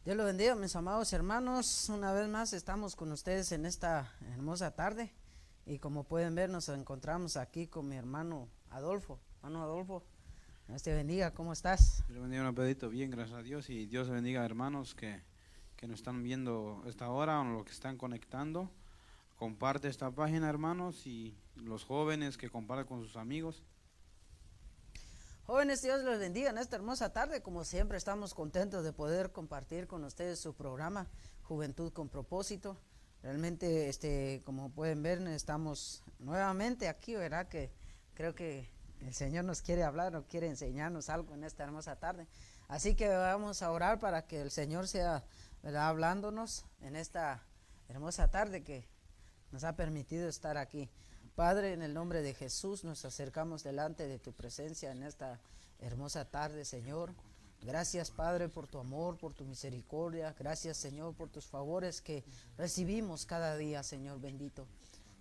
Dios los bendiga, mis amados hermanos. Una vez más estamos con ustedes en esta hermosa tarde. Y como pueden ver, nos encontramos aquí con mi hermano Adolfo. Hermano Adolfo, Dios te bendiga, ¿cómo estás? Dios bendiga, un pedito, bien, gracias a Dios. Y Dios bendiga, hermanos que nos están viendo esta hora o los que están conectando. Comparte esta página, hermanos, y los jóvenes que comparten con sus amigos. Jóvenes, Dios los bendiga en esta hermosa tarde. Como siempre, estamos contentos de poder compartir con ustedes su programa Juventud con Propósito. Realmente, como pueden ver, estamos nuevamente aquí, ¿verdad? Que creo que el Señor nos quiere hablar o quiere enseñarnos algo en esta hermosa tarde. Así que vamos a orar para que el Señor sea, ¿verdad?, hablándonos en esta hermosa tarde que nos ha permitido estar aquí. Padre, en el nombre de Jesús nos acercamos delante de tu presencia en esta hermosa tarde, Señor. Gracias, Padre, por tu amor, por tu misericordia. Gracias, Señor, por tus favores que recibimos cada día, Señor bendito.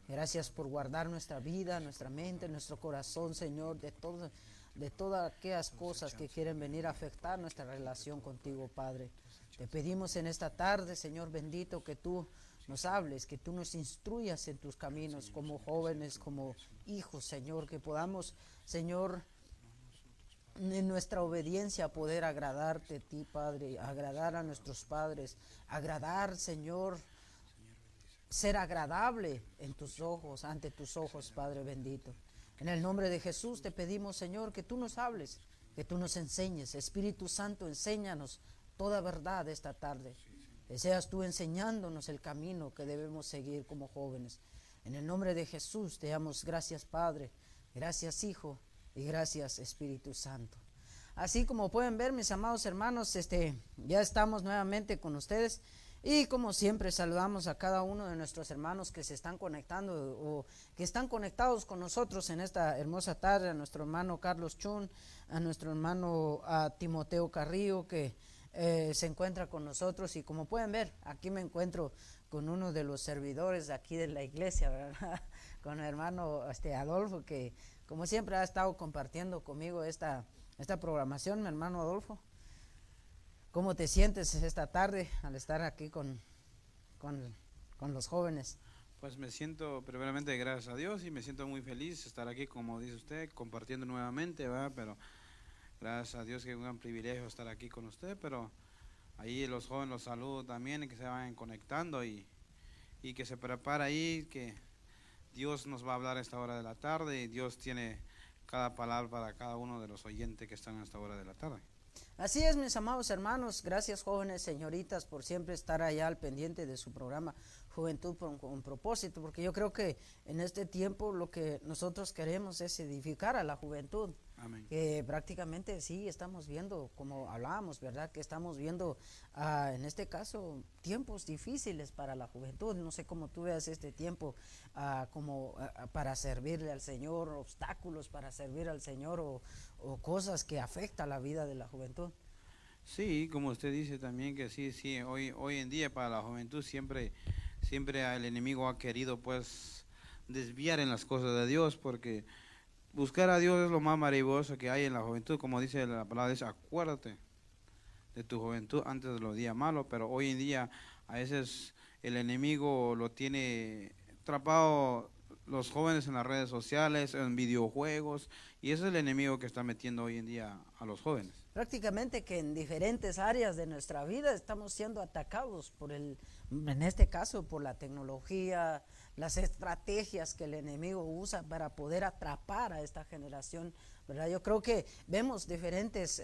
Gracias por guardar nuestra vida, nuestra mente, nuestro corazón, Señor, de todas aquellas cosas que quieren venir a afectar nuestra relación contigo, Padre. Te pedimos en esta tarde, Señor bendito, que tú nos hables, que tú nos instruyas en tus caminos como jóvenes, como hijos, Señor, que podamos, Señor, en nuestra obediencia poder agradarte a ti, Padre, agradar a nuestros padres, agradar, Señor, ser agradable en tus ojos, ante tus ojos, Padre bendito. En el nombre de Jesús te pedimos, Señor, que tú nos hables, que tú nos enseñes. Espíritu Santo, enséñanos toda verdad esta tarde. Que seas tú enseñándonos el camino que debemos seguir como jóvenes. En el nombre de Jesús te damos gracias, Padre, gracias, Hijo, y gracias, Espíritu Santo. Así como pueden ver, mis amados hermanos, ya estamos nuevamente con ustedes. Y como siempre saludamos a cada uno de nuestros hermanos que se están conectando o que están conectados con nosotros en esta hermosa tarde, a nuestro hermano Carlos Chun, a nuestro hermano Timoteo Carrillo que se encuentra con nosotros. Y como pueden ver, aquí me encuentro con uno de los servidores de aquí de la iglesia, ¿verdad? Con el hermano Adolfo, que como siempre ha estado compartiendo conmigo esta programación. Mi hermano Adolfo, ¿cómo te sientes esta tarde al estar aquí con los jóvenes? Pues me siento, primeramente, gracias a Dios, y me siento muy feliz de estar aquí, como dice usted, compartiendo nuevamente, ¿verdad? Pero gracias a Dios que es un gran privilegio estar aquí con usted, pero ahí los jóvenes los saludo también, y que se vayan conectando y que se prepara ahí, que Dios nos va a hablar a esta hora de la tarde, y Dios tiene cada palabra para cada uno de los oyentes que están a esta hora de la tarde. Así es, mis amados hermanos. Gracias, jóvenes, señoritas, por siempre estar allá al pendiente de su programa Juventud con Propósito, porque yo creo que en este tiempo lo que nosotros queremos es edificar a la juventud. Amén. Que prácticamente sí estamos viendo, como hablábamos, ¿verdad? Que estamos viendo, en este caso, tiempos difíciles para la juventud. No sé cómo tú veas este tiempo para servirle al Señor, obstáculos para servir al Señor o cosas que afectan la vida de la juventud. Sí, como usted dice también que sí, hoy en día para la juventud siempre el enemigo ha querido pues desviar en las cosas de Dios, porque buscar a Dios es lo más maravilloso que hay en la juventud. Como dice la palabra, dice, acuérdate de tu juventud antes de los días malos. Pero hoy en día a veces el enemigo lo tiene atrapado los jóvenes en las redes sociales, en videojuegos, y ese es el enemigo que está metiendo hoy en día a los jóvenes. Prácticamente que en diferentes áreas de nuestra vida estamos siendo atacados en este caso, por la tecnología, las estrategias que el enemigo usa para poder atrapar a esta generación, ¿verdad? Yo creo que vemos diferentes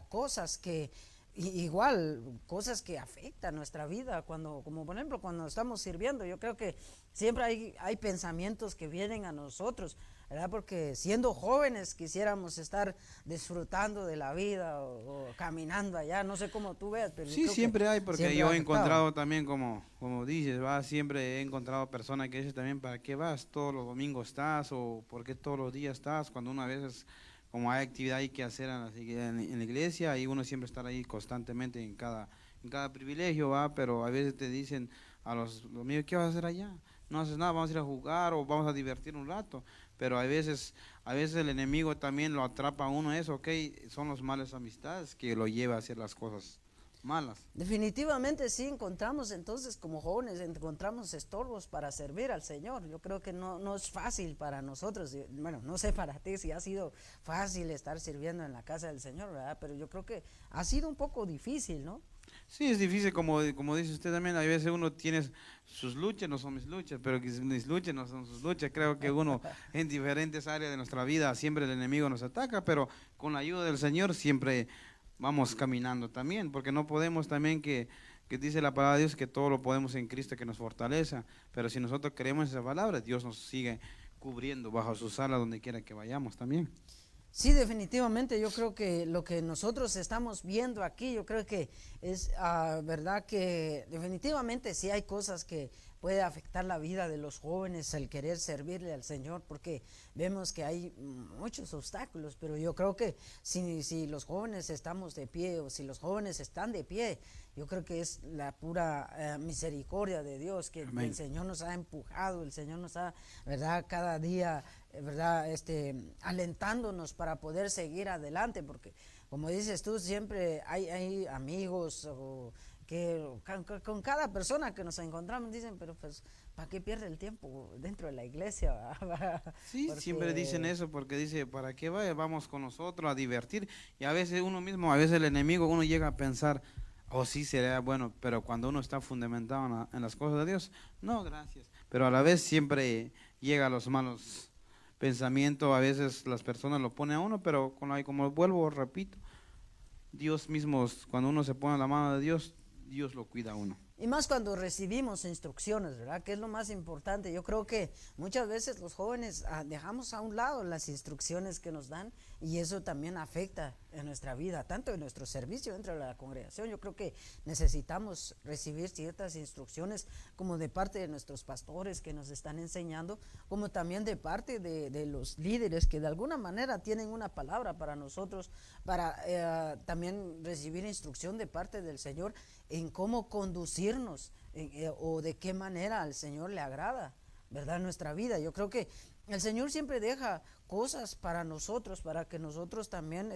cosas que igual cosas que afectan nuestra vida, como por ejemplo cuando estamos sirviendo. Yo creo que siempre hay pensamientos que vienen a nosotros, ¿verdad? Porque siendo jóvenes quisiéramos estar disfrutando de la vida o caminando allá, no sé cómo tú veas, pero Sí, siempre hay, porque siempre yo ha he afectado. encontrado también, como dices, siempre he encontrado personas que dicen también, ¿para qué vas? Todos los domingos estás, o ¿por qué todos los días estás? Cuando una vez, como hay actividad hay que hacer en la iglesia, y uno siempre estar ahí constantemente en cada privilegio, pero a veces te dicen a los amigos, ¿qué vas a hacer allá? No haces nada, vamos a ir a jugar o vamos a divertir un rato. Pero a veces el enemigo también lo atrapa a uno, eso, ok, son los malas amistades que lo lleva a hacer las cosas malas. Definitivamente sí encontramos entonces como jóvenes, encontramos estorbos para servir al Señor. Yo creo que no es fácil para nosotros, bueno, no sé para ti si ha sido fácil estar sirviendo en la casa del Señor, ¿verdad? Pero yo creo que ha sido un poco difícil, ¿no? Sí, es difícil, como dice usted también, a veces uno tiene sus luchas, no son mis luchas, pero que mis luchas no son sus luchas. Creo que uno en diferentes áreas de nuestra vida siempre el enemigo nos ataca, pero con la ayuda del Señor siempre vamos caminando también, porque no podemos también que dice la palabra de Dios que todo lo podemos en Cristo que nos fortaleza, pero si nosotros creemos esa palabra, Dios nos sigue cubriendo bajo sus alas donde quiera que vayamos también. Sí, definitivamente, yo creo que lo que nosotros estamos viendo aquí, yo creo que es verdad que definitivamente sí hay cosas que puede afectar la vida de los jóvenes, el querer servirle al Señor, porque vemos que hay muchos obstáculos, pero yo creo que si los jóvenes estamos de pie o si los jóvenes están de pie, yo creo que es la pura misericordia de Dios, que Amén. el Señor nos ha empujado, el Señor nos ha, verdad, cada día, verdad, alentándonos para poder seguir adelante, porque como dices tú, siempre hay amigos o que con cada persona que nos encontramos dicen, pero pues, ¿para qué pierde el tiempo dentro de la iglesia? Sí, Porque siempre dicen eso porque dice, ¿para qué vaya? Vamos con nosotros a divertir. Y a veces uno mismo, a veces el enemigo, uno llega a pensar, oh sí, sería bueno, pero cuando uno está fundamentado en las cosas de Dios, no, gracias. Pero a la vez siempre llega a los malos pensamientos, a veces las personas lo ponen a uno, pero como vuelvo, repito, Dios mismo, cuando uno se pone en la mano de Dios, Dios lo cuida a uno. y más cuando recibimos instrucciones, ¿verdad? Que es lo más importante. Yo creo que muchas veces los jóvenes dejamos a un lado las instrucciones que nos dan y eso también afecta en nuestra vida, tanto en nuestro servicio dentro de la congregación. Yo creo que necesitamos recibir ciertas instrucciones como de parte de nuestros pastores que nos están enseñando, como también de parte de los líderes que de alguna manera tienen una palabra para nosotros, para también recibir instrucción de parte del Señor en cómo conducirnos o de qué manera al Señor le agrada, ¿verdad? Nuestra vida. Yo creo que el Señor siempre deja cosas para nosotros, para que nosotros también,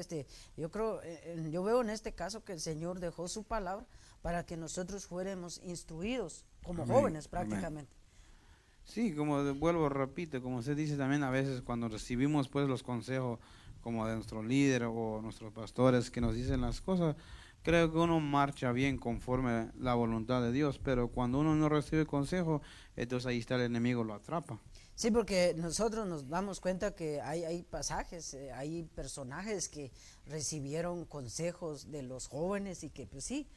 yo veo en este caso que el Señor dejó su palabra para que nosotros fuéramos instruidos como Amén, jóvenes amén. prácticamente. Sí, como vuelvo, repito, como usted dice también, a veces cuando recibimos pues los consejos como de nuestro líder o nuestros pastores que nos dicen las cosas, creo que uno marcha bien conforme a la voluntad de Dios, pero cuando uno no recibe consejo, entonces ahí está el enemigo, lo atrapa. Sí, porque nosotros nos damos cuenta que hay pasajes, hay personajes que recibieron consejos de los jóvenes y que pues sí,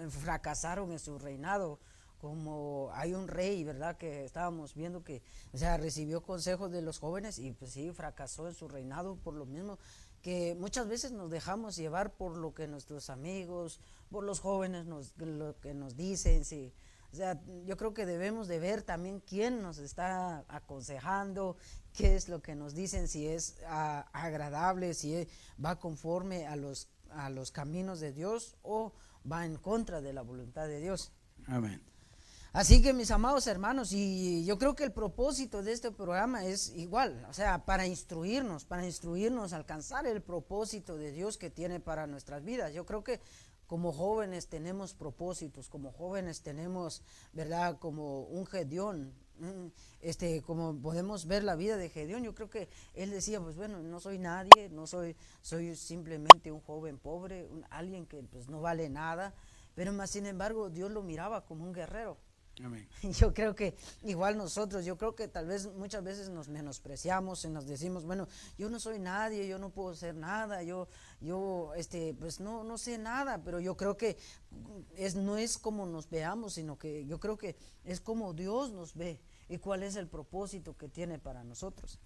fracasaron en su reinado, como hay un rey, ¿verdad? Que estábamos viendo que, o sea, recibió consejos de los jóvenes y pues sí, fracasó en su reinado por lo mismo que muchas veces nos dejamos llevar por lo que nuestros amigos, por los jóvenes, lo que nos dicen, sí. O sea, yo creo que debemos de ver también quién nos está aconsejando, qué es lo que nos dicen, si es agradable, si va conforme a los caminos de Dios o va en contra de la voluntad de Dios. Amén. Así que mis amados hermanos, y yo creo que el propósito de este programa es igual, o sea, para instruirnos, a alcanzar el propósito de Dios que tiene para nuestras vidas. Yo creo que como jóvenes tenemos propósitos, como jóvenes tenemos, ¿verdad? Como un Gedeón, como podemos ver la vida de Gedeón, yo creo que él decía, pues bueno, no soy nadie, soy simplemente un joven pobre, alguien que pues no vale nada, pero más sin embargo Dios lo miraba como un guerrero. Amén. Yo creo que igual nosotros, yo creo que tal vez muchas veces nos menospreciamos y nos decimos, bueno, yo no soy nadie, yo no puedo ser nada, yo pues no sé nada, pero yo creo que no es como nos veamos, sino que yo creo que es como Dios nos ve y cuál es el propósito que tiene para nosotros.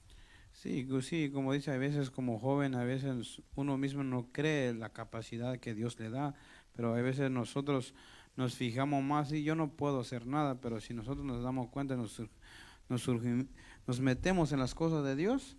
Sí, sí, como dice, a veces como joven, a veces uno mismo no cree la capacidad que Dios le da, pero a veces nosotros nos fijamos más y yo no puedo hacer nada, pero si nosotros nos damos cuenta, nos metemos en las cosas de Dios,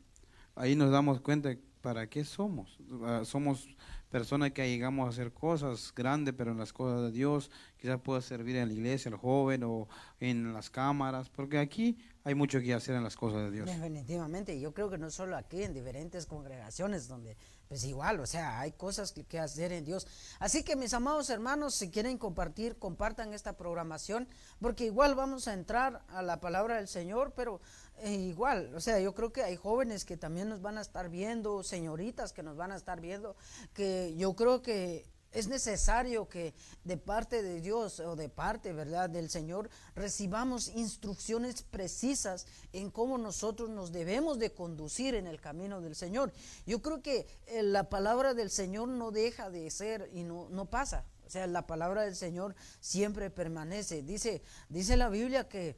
ahí nos damos cuenta para qué somos. Somos personas que llegamos a hacer cosas grandes, pero en las cosas de Dios, quizás pueda servir en la iglesia, el joven o en las cámaras, porque aquí hay mucho que hacer en las cosas de Dios. Definitivamente, yo creo que no solo aquí, en diferentes congregaciones donde, pues igual, o sea, hay cosas que hacer en Dios. Así que mis amados hermanos, si quieren compartir, compartan esta programación, porque igual vamos a entrar a la palabra del Señor, pero igual, o sea, yo creo que hay jóvenes que también nos van a estar viendo, señoritas que nos van a estar viendo, que yo creo que es necesario que de parte de Dios o de parte, ¿verdad?, del Señor, recibamos instrucciones precisas en cómo nosotros nos debemos de conducir en el camino del Señor. Yo creo que la palabra del Señor no deja de ser y no pasa. O sea, la palabra del Señor siempre permanece. Dice la Biblia que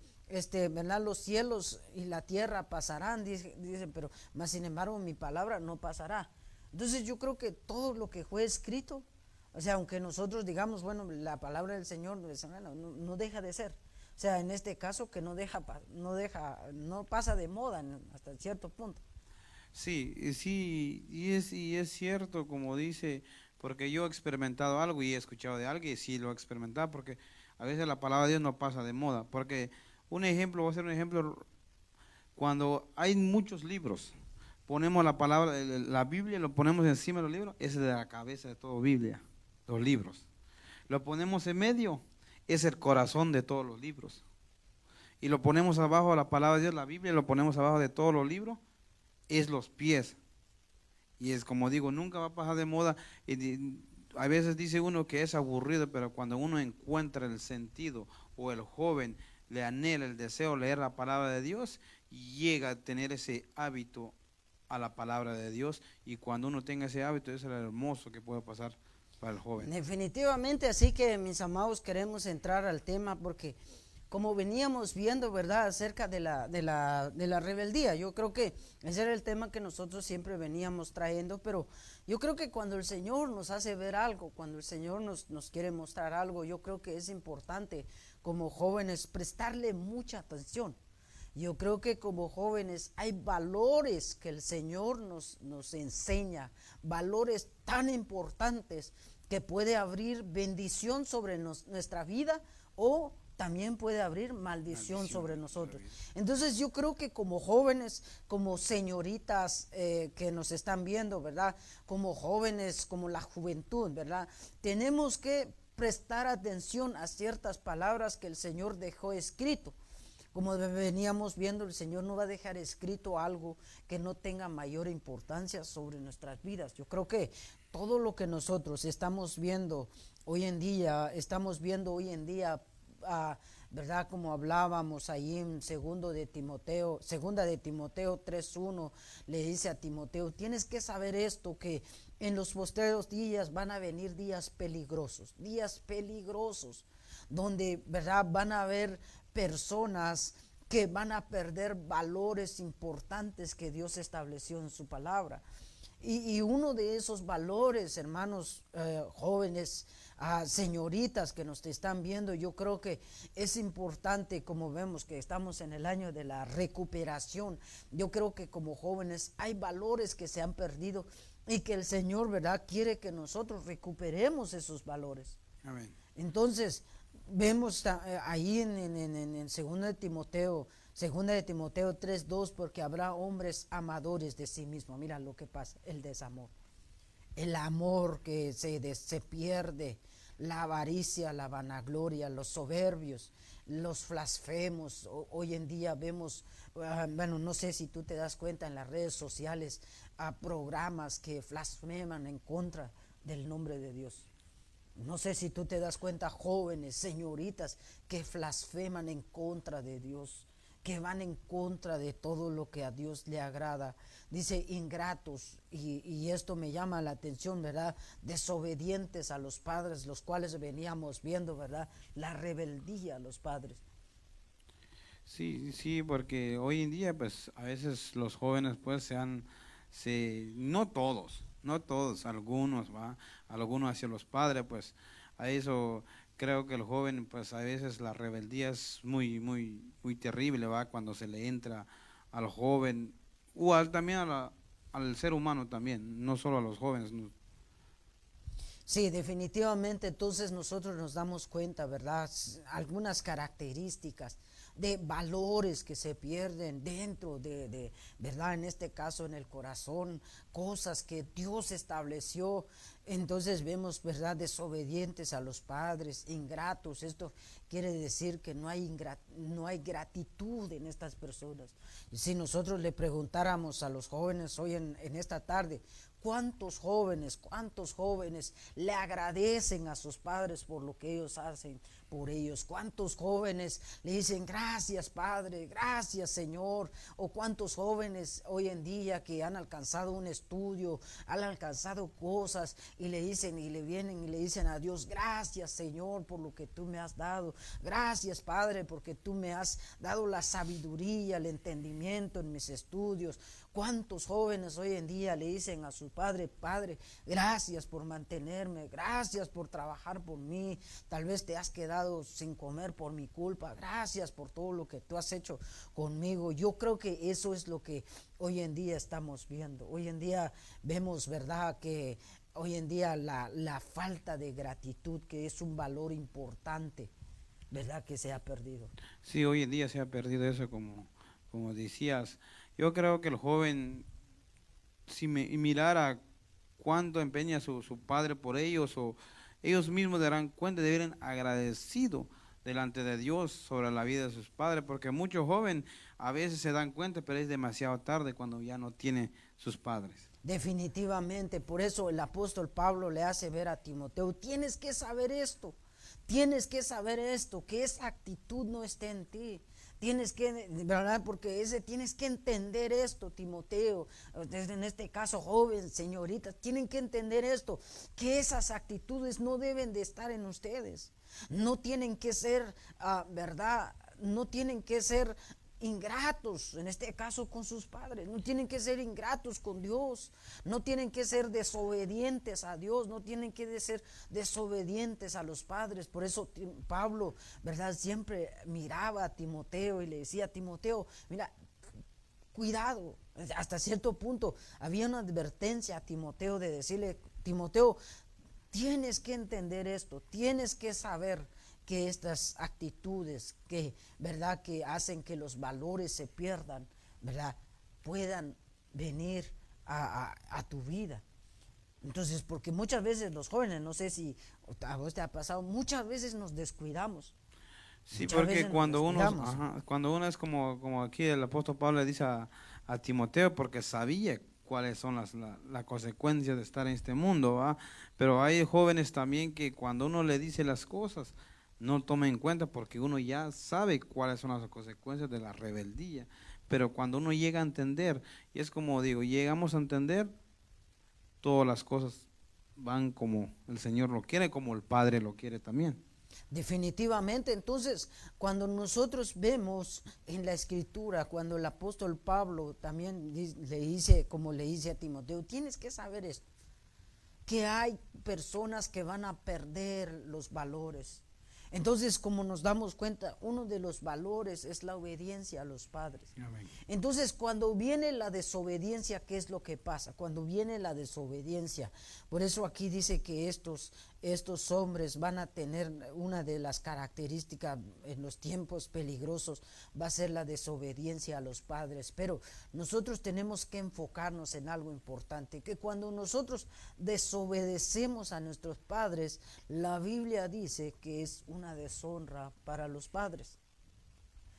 ¿verdad?, los cielos y la tierra pasarán, dice, pero más sin embargo mi palabra no pasará. Entonces yo creo que todo lo que fue escrito, o sea, aunque nosotros digamos, bueno, la palabra del Señor no deja de ser. O sea, en este caso que no pasa de moda hasta cierto punto. Sí, y es cierto como dice, porque yo he experimentado algo y he escuchado de alguien y sí lo he experimentado, porque a veces la palabra de Dios no pasa de moda, porque voy a hacer un ejemplo, cuando hay muchos libros, ponemos la palabra, la Biblia, lo ponemos encima de los libros, es de la cabeza de todo Biblia, los libros. Lo ponemos en medio, es el corazón de todos los libros. Y lo ponemos abajo, la palabra de Dios, la Biblia, lo ponemos abajo de todos los libros, es los pies. Y es como digo, nunca va a pasar de moda. A veces dice uno que es aburrido, pero cuando uno encuentra el sentido, o el joven le anhela el deseo de leer la palabra de Dios, llega a tener ese hábito a la palabra de Dios, y cuando uno tenga ese hábito, es lo hermoso que puede pasar para el joven. Definitivamente, así que mis amados, queremos entrar al tema porque como veníamos viendo, ¿verdad?, acerca de la rebeldía, yo creo que ese era el tema que nosotros siempre veníamos trayendo, pero yo creo que cuando el Señor nos hace ver algo, cuando el Señor nos quiere mostrar algo, yo creo que es importante como jóvenes prestarle mucha atención. Yo creo que como jóvenes hay valores que el Señor nos enseña, valores tan importantes que puede abrir bendición sobre nuestra vida o también puede abrir maldición sobre nosotros. Entonces yo creo que como jóvenes, como señoritas que nos están viendo, ¿verdad?, como jóvenes, como la juventud, ¿verdad?, tenemos que prestar atención a ciertas palabras que el Señor dejó escrito. Como veníamos viendo, el Señor no va a dejar escrito algo que no tenga mayor importancia sobre nuestras vidas. Yo creo que todo lo que nosotros estamos viendo hoy en día, ¿verdad?, como hablábamos ahí en segunda de Timoteo 3:1, le dice a Timoteo, tienes que saber esto, que en los postreros días van a venir días peligrosos, donde, ¿verdad?, van a haber personas que van a perder valores importantes que Dios estableció en su palabra. Y uno de esos valores, hermanos, jóvenes, señoritas que nos están viendo, yo creo que es importante, como vemos que estamos en el año de la recuperación, yo creo que como jóvenes hay valores que se han perdido y que el Señor, ¿verdad?, quiere que nosotros recuperemos esos valores. Amén. Entonces, vemos ahí en 2 de Timoteo 3:2, porque habrá hombres amadores de sí mismos. Mira lo que pasa, el desamor, el amor que se pierde, la avaricia, la vanagloria, los soberbios, los blasfemos. Hoy en día vemos, bueno, no sé si tú te das cuenta en las redes sociales, programas que blasfeman en contra del nombre de Dios. No sé si tú te das cuenta, jóvenes, señoritas, que blasfeman en contra de Dios, que van en contra de todo lo que a Dios le agrada. Dice ingratos, y esto me llama la atención, ¿verdad?, desobedientes a los padres, los cuales veníamos viendo, ¿verdad?, la rebeldía a los padres. Sí, porque hoy en día, pues, a veces los jóvenes, pues, no todos, algunos hacia los padres, pues, a eso creo que el joven, pues, a veces la rebeldía es muy, muy, muy terrible, ¿va?, cuando se le entra al joven, también al ser humano también, no solo a los jóvenes, ¿no? Sí, definitivamente, entonces nosotros nos damos cuenta, ¿verdad? Algunas características de valores que se pierden dentro ¿verdad? En este caso en el corazón, cosas que Dios estableció. Entonces vemos, ¿verdad? Desobedientes a los padres, ingratos. Esto quiere decir que no hay gratitud en estas personas. Y si nosotros le preguntáramos a los jóvenes hoy en esta tarde, cuántos jóvenes le agradecen a sus padres por lo que ellos hacen por ellos? ¿Cuántos jóvenes le dicen gracias Padre, gracias Señor? O cuántos jóvenes hoy en día que han alcanzado un estudio, han alcanzado cosas y le dicen y le vienen y le dicen a Dios, gracias Señor por lo que tú me has dado, gracias Padre porque tú me has dado la sabiduría, el entendimiento en mis estudios. ¿Cuántos jóvenes hoy en día le dicen a su padre, Padre, gracias por mantenerme, gracias por trabajar por mí, tal vez te has quedado sin comer por mi culpa, gracias por todo lo que tú has hecho conmigo? Yo creo que eso es lo que hoy en día estamos viendo. Hoy en día vemos, ¿verdad?, que hoy en día la falta de gratitud, que es un valor importante, ¿verdad?, que se ha perdido. Sí, hoy en día se ha perdido eso, como decías. Yo creo que el joven, si mirara cuánto empeña su padre por ellos, o ellos mismos darán cuenta, deberían agradecido delante de Dios sobre la vida de sus padres, porque muchos jóvenes a veces se dan cuenta, pero es demasiado tarde cuando ya no tiene sus padres. Definitivamente, por eso el apóstol Pablo le hace ver a Timoteo, tienes que saber esto, que esa actitud no esté en ti. Tienes que, ¿verdad? Porque tienes que entender esto, Timoteo, en este caso joven, señoritas, tienen que entender esto, que esas actitudes no deben de estar en ustedes, no tienen que ser, ¿verdad? No tienen que ser ingratos, en este caso con sus padres, no tienen que ser ingratos con Dios, no tienen que ser desobedientes a Dios, no tienen que ser desobedientes a los padres. Por eso Pablo, ¿verdad?, siempre miraba a Timoteo y le decía a Timoteo, mira, cuidado. Hasta cierto punto había una advertencia a Timoteo de decirle, Timoteo, tienes que entender esto, tienes que saber que estas actitudes que, ¿verdad?, que hacen que los valores se pierdan, ¿verdad?, puedan venir a tu vida. Entonces, porque muchas veces los jóvenes, no sé si a vos te ha pasado, muchas veces nos descuidamos. Sí, porque cuando uno es como aquí el apóstol Pablo le dice a Timoteo, porque sabía cuáles son las consecuencias de estar en este mundo, ¿va? Pero hay jóvenes también que cuando uno le dice las cosas, no toma en cuenta, porque uno ya sabe cuáles son las consecuencias de la rebeldía. Pero cuando uno llega a entender, y es como digo, llegamos a entender, todas las cosas van como el Señor lo quiere, como el Padre lo quiere también. Definitivamente, entonces, cuando nosotros vemos en la Escritura, cuando el apóstol Pablo también le dice, como le dice a Timoteo, tienes que saber esto, que hay personas que van a perder los valores. Entonces, como nos damos cuenta, uno de los valores es la obediencia a los padres. Amén. Entonces, cuando viene la desobediencia, ¿qué es lo que pasa? Cuando viene la desobediencia, por eso aquí dice que estos hombres van a tener una de las características en los tiempos peligrosos, va a ser la desobediencia a los padres. Pero nosotros tenemos que enfocarnos en algo importante, que cuando nosotros desobedecemos a nuestros padres, la Biblia dice que es una deshonra para los padres.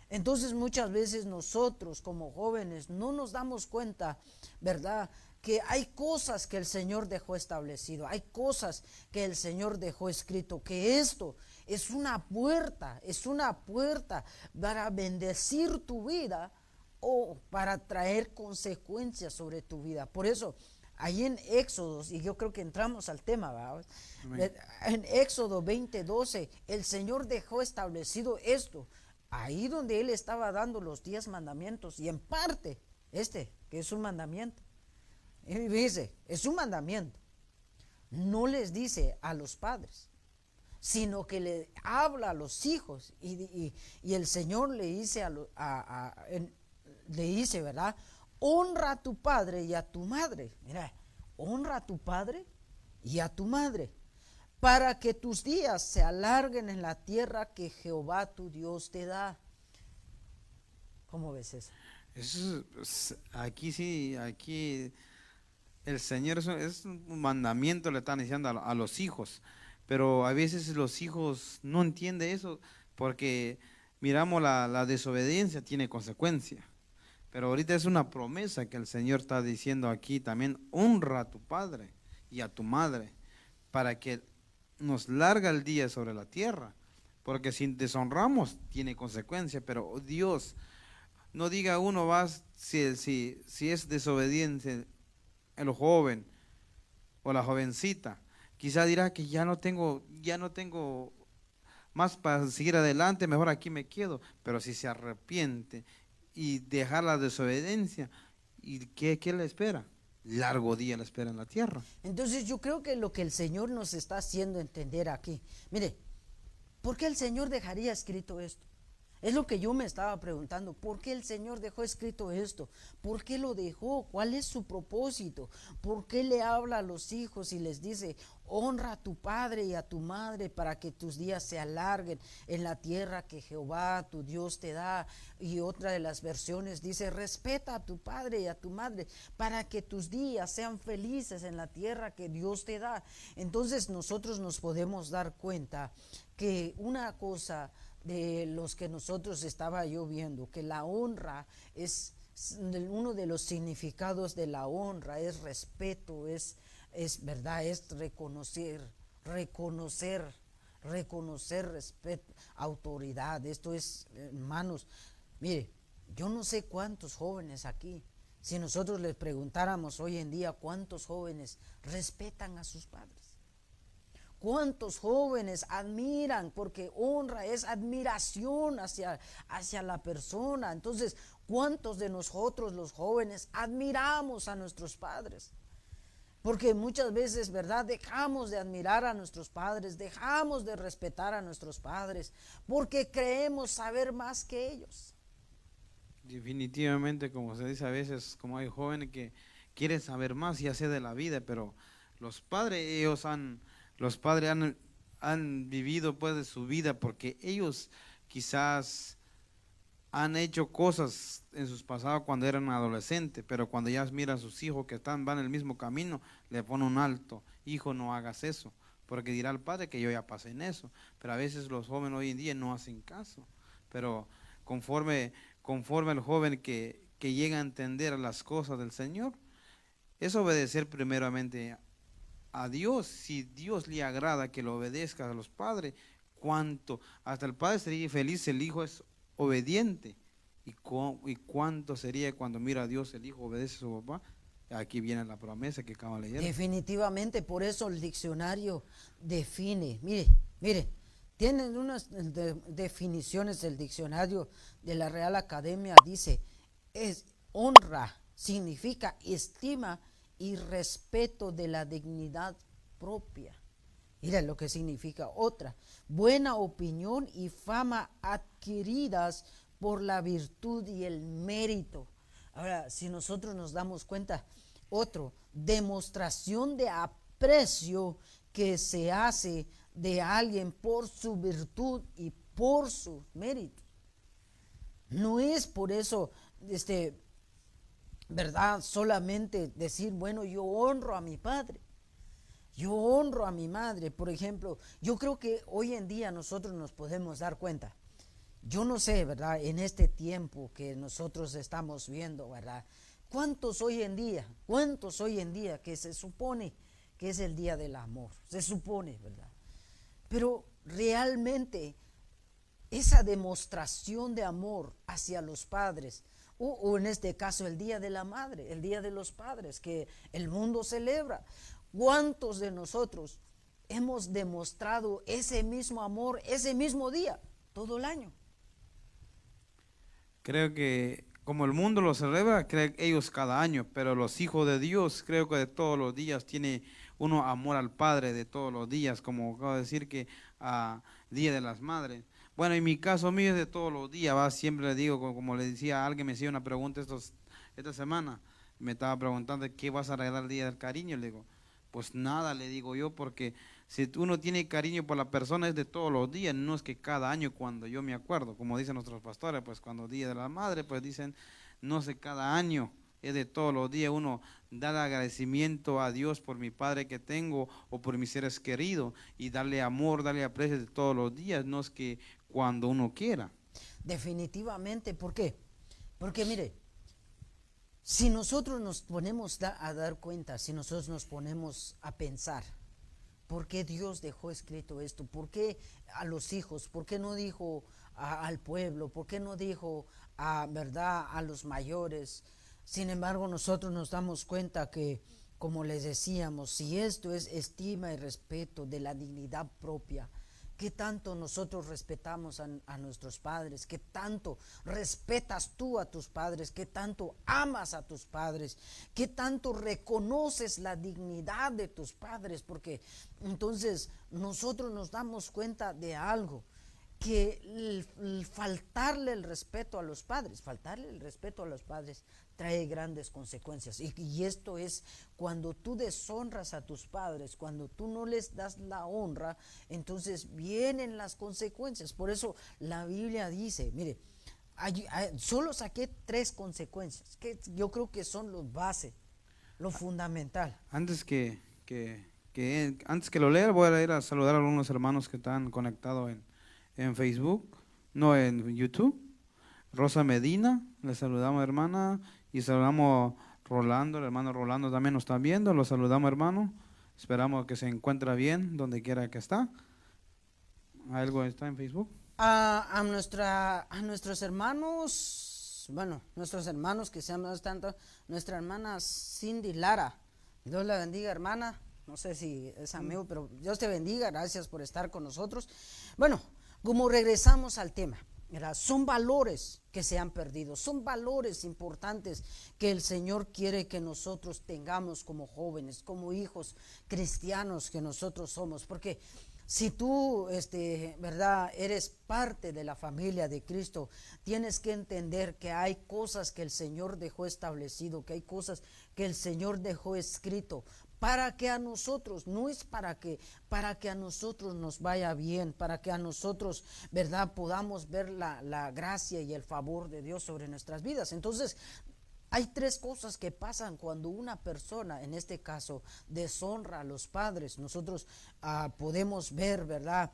Entonces muchas veces nosotros como jóvenes no nos damos cuenta, ¿verdad?, que hay cosas que el Señor dejó establecido, hay cosas que el Señor dejó escrito, que esto es una puerta para bendecir tu vida o para traer consecuencias sobre tu vida. Por eso, ahí en Éxodos, y yo creo que entramos al tema, ¿verdad?, en Éxodo 20:12, el Señor dejó establecido esto, ahí donde Él estaba dando los 10 mandamientos, y en parte, que es un mandamiento. Y dice, es un mandamiento. No les dice a los padres, sino que le habla a los hijos. Y el Señor le dice, le dice, ¿verdad?, honra a tu padre y a tu madre. Mira, honra a tu padre y a tu madre. para que tus días se alarguen en la tierra que Jehová tu Dios te da. ¿Cómo ves eso? Aquí sí, aquí el Señor es un mandamiento, le están diciendo a los hijos, pero a veces los hijos no entienden eso porque miramos la desobediencia tiene consecuencia. Pero ahorita es una promesa que el Señor está diciendo aquí también, honra a tu padre y a tu madre para que nos larga el día sobre la tierra, porque si deshonramos tiene consecuencia, pero Dios, no diga uno vas si es desobediente el joven o la jovencita, quizá dirá que ya no tengo más para seguir adelante, mejor aquí me quedo, pero si se arrepiente y dejar la desobediencia, ¿y qué le espera? Largo día le espera en la tierra. Entonces yo creo que lo que el Señor nos está haciendo entender aquí, mire, ¿por qué el Señor dejaría escrito esto? Es lo que yo me estaba preguntando, ¿por qué el Señor dejó escrito esto? ¿Por qué lo dejó? ¿Cuál es su propósito? ¿Por qué le habla a los hijos y les dice, honra a tu padre y a tu madre para que tus días se alarguen en la tierra que Jehová tu Dios te da? Y otra de las versiones dice, respeta a tu padre y a tu madre para que tus días sean felices en la tierra que Dios te da. Entonces nosotros nos podemos dar cuenta que una cosa de los que nosotros estaba yo viendo, que la honra es uno de los significados de la honra, es respeto, es verdad, es reconocer respeto, autoridad. Esto es, hermanos, mire, yo no sé cuántos jóvenes aquí, si nosotros les preguntáramos hoy en día cuántos jóvenes respetan a sus padres. ¿Cuántos jóvenes admiran? Porque honra es admiración hacia la persona. Entonces, ¿cuántos de nosotros los jóvenes admiramos a nuestros padres? Porque muchas veces, ¿verdad? Dejamos de admirar a nuestros padres, dejamos de respetar a nuestros padres, porque creemos saber más que ellos. Definitivamente, como se dice a veces, como hay jóvenes que quieren saber más y hacer de la vida, pero los padres han vivido pues de su vida porque ellos quizás han hecho cosas en sus pasados cuando eran adolescentes, pero cuando ya miran a sus hijos que van en el mismo camino, le ponen un alto, hijo, no hagas eso, porque dirá el padre que yo ya pasé en eso, pero a veces los jóvenes hoy en día no hacen caso, pero conforme el joven que llega a entender las cosas del Señor, es obedecer primeramente a Dios. Si Dios le agrada que lo obedezca a los padres, cuánto, hasta el padre sería feliz si el hijo es obediente. ¿Y cuánto sería cuando mira a Dios el hijo obedece a su papá? Aquí viene la promesa que acaba de leer. Definitivamente, por eso el diccionario define, mire, tienen unas definiciones del diccionario de la Real Academia, dice, es honra, significa estima y respeto de la dignidad propia. Mira lo que significa otra, buena opinión y fama adquiridas por la virtud y el mérito. Ahora, si nosotros nos damos cuenta, otro, demostración de aprecio que se hace de alguien por su virtud y por su mérito. No es por eso, ¿verdad? Solamente decir, bueno, yo honro a mi padre, yo honro a mi madre, por ejemplo. Yo creo que hoy en día nosotros nos podemos dar cuenta. Yo no sé, ¿verdad? En este tiempo que nosotros estamos viendo, ¿verdad? ¿Cuántos hoy en día que se supone que es el día del amor? Se supone, ¿verdad? Pero realmente esa demostración de amor hacia los padres, o en este caso el Día de la Madre, el Día de los Padres, que el mundo celebra. ¿Cuántos de nosotros hemos demostrado ese mismo amor, ese mismo día, todo el año? Creo que como el mundo lo celebra, creo que ellos cada año, pero los hijos de Dios, creo que de todos los días tiene uno amor al Padre de todos los días, como acabo de decir que Día de las Madres. Bueno, en mi caso mío es de todos los días, siempre le digo, como le decía, alguien me hacía una pregunta esta semana, me estaba preguntando qué vas a regalar el Día del Cariño, le digo, pues nada, le digo yo, porque Si uno tiene cariño por la persona es de todos los días, no es que cada año cuando yo me acuerdo, como dicen nuestros pastores, pues cuando Día de la Madre, pues dicen, no sé, cada año, es de todos los días, uno da agradecimiento a Dios por mi padre que tengo o por mis seres queridos y darle amor, darle aprecio de todos los días, no es que cuando uno quiera. Definitivamente, ¿por qué? Porque mire, si nosotros nos ponemos a dar cuenta, si nosotros nos ponemos a pensar, ¿por qué Dios dejó escrito esto? ¿Por qué a los hijos? ¿Por qué no dijo al pueblo? ¿Por qué no dijo verdad, a los mayores? Sin embargo, nosotros nos damos cuenta que, como les decíamos, si esto es estima y respeto de la dignidad propia, ¿qué tanto nosotros respetamos a nuestros padres? ¿Qué tanto respetas tú a tus padres? ¿Qué tanto amas a tus padres? ¿Qué tanto reconoces la dignidad de tus padres? Porque entonces nosotros nos damos cuenta de algo, que el faltarle el respeto a los padres, trae grandes consecuencias. Y esto es cuando tú deshonras a tus padres, cuando tú no les das la honra, entonces vienen las consecuencias. Por eso la Biblia dice, mire, solo saqué 3 consecuencias, que yo creo que son los bases, lo fundamental. Antes que lo lea, voy a ir a saludar a algunos hermanos que están conectados en Facebook, no, en YouTube. Rosa Medina, le saludamos, hermana, y saludamos Rolando, el hermano Rolando también nos está viendo, lo saludamos, hermano, esperamos que se encuentre bien donde quiera que está. ¿Algo está en Facebook? A nuestros hermanos, bueno, nuestros hermanos que se llaman tanto, nuestra hermana Cindy Lara, Dios la bendiga, hermana, no sé si es amigo, pero Dios te bendiga, gracias por estar con nosotros. Bueno, como regresamos al tema, ¿verdad? Son valores que se han perdido, son valores importantes que el Señor quiere que nosotros tengamos como jóvenes, como hijos cristianos que nosotros somos, porque si tú, ¿verdad?, eres parte de la familia de Cristo, tienes que entender que hay cosas que el Señor dejó establecido, que hay cosas que el Señor dejó escrito, para que a nosotros, no es para que a nosotros nos vaya bien, para que a nosotros, ¿verdad?, podamos ver la gracia y el favor de Dios sobre nuestras vidas. Entonces, hay 3 cosas que pasan cuando una persona, en este caso, deshonra a los padres. Nosotros podemos ver, ¿verdad?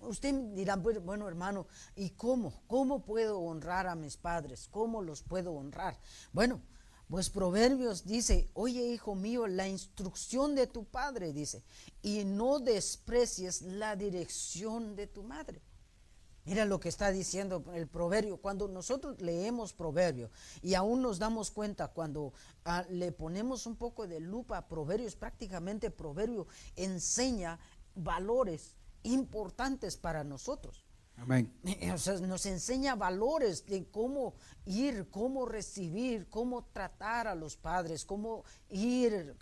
Usted dirá, bueno, hermano, ¿y cómo? ¿Cómo puedo honrar a mis padres? ¿Cómo los puedo honrar? Bueno, pues Proverbios dice, oye, hijo mío, la instrucción de tu padre, dice, y no desprecies la dirección de tu madre. Mira lo que está diciendo el proverbio. Cuando nosotros leemos proverbio y aún nos damos cuenta, cuando le ponemos un poco de lupa a proverbios, prácticamente proverbio enseña valores importantes para nosotros. Amén. O sea, nos enseña valores de cómo ir, cómo recibir, cómo tratar a los padres, cómo ir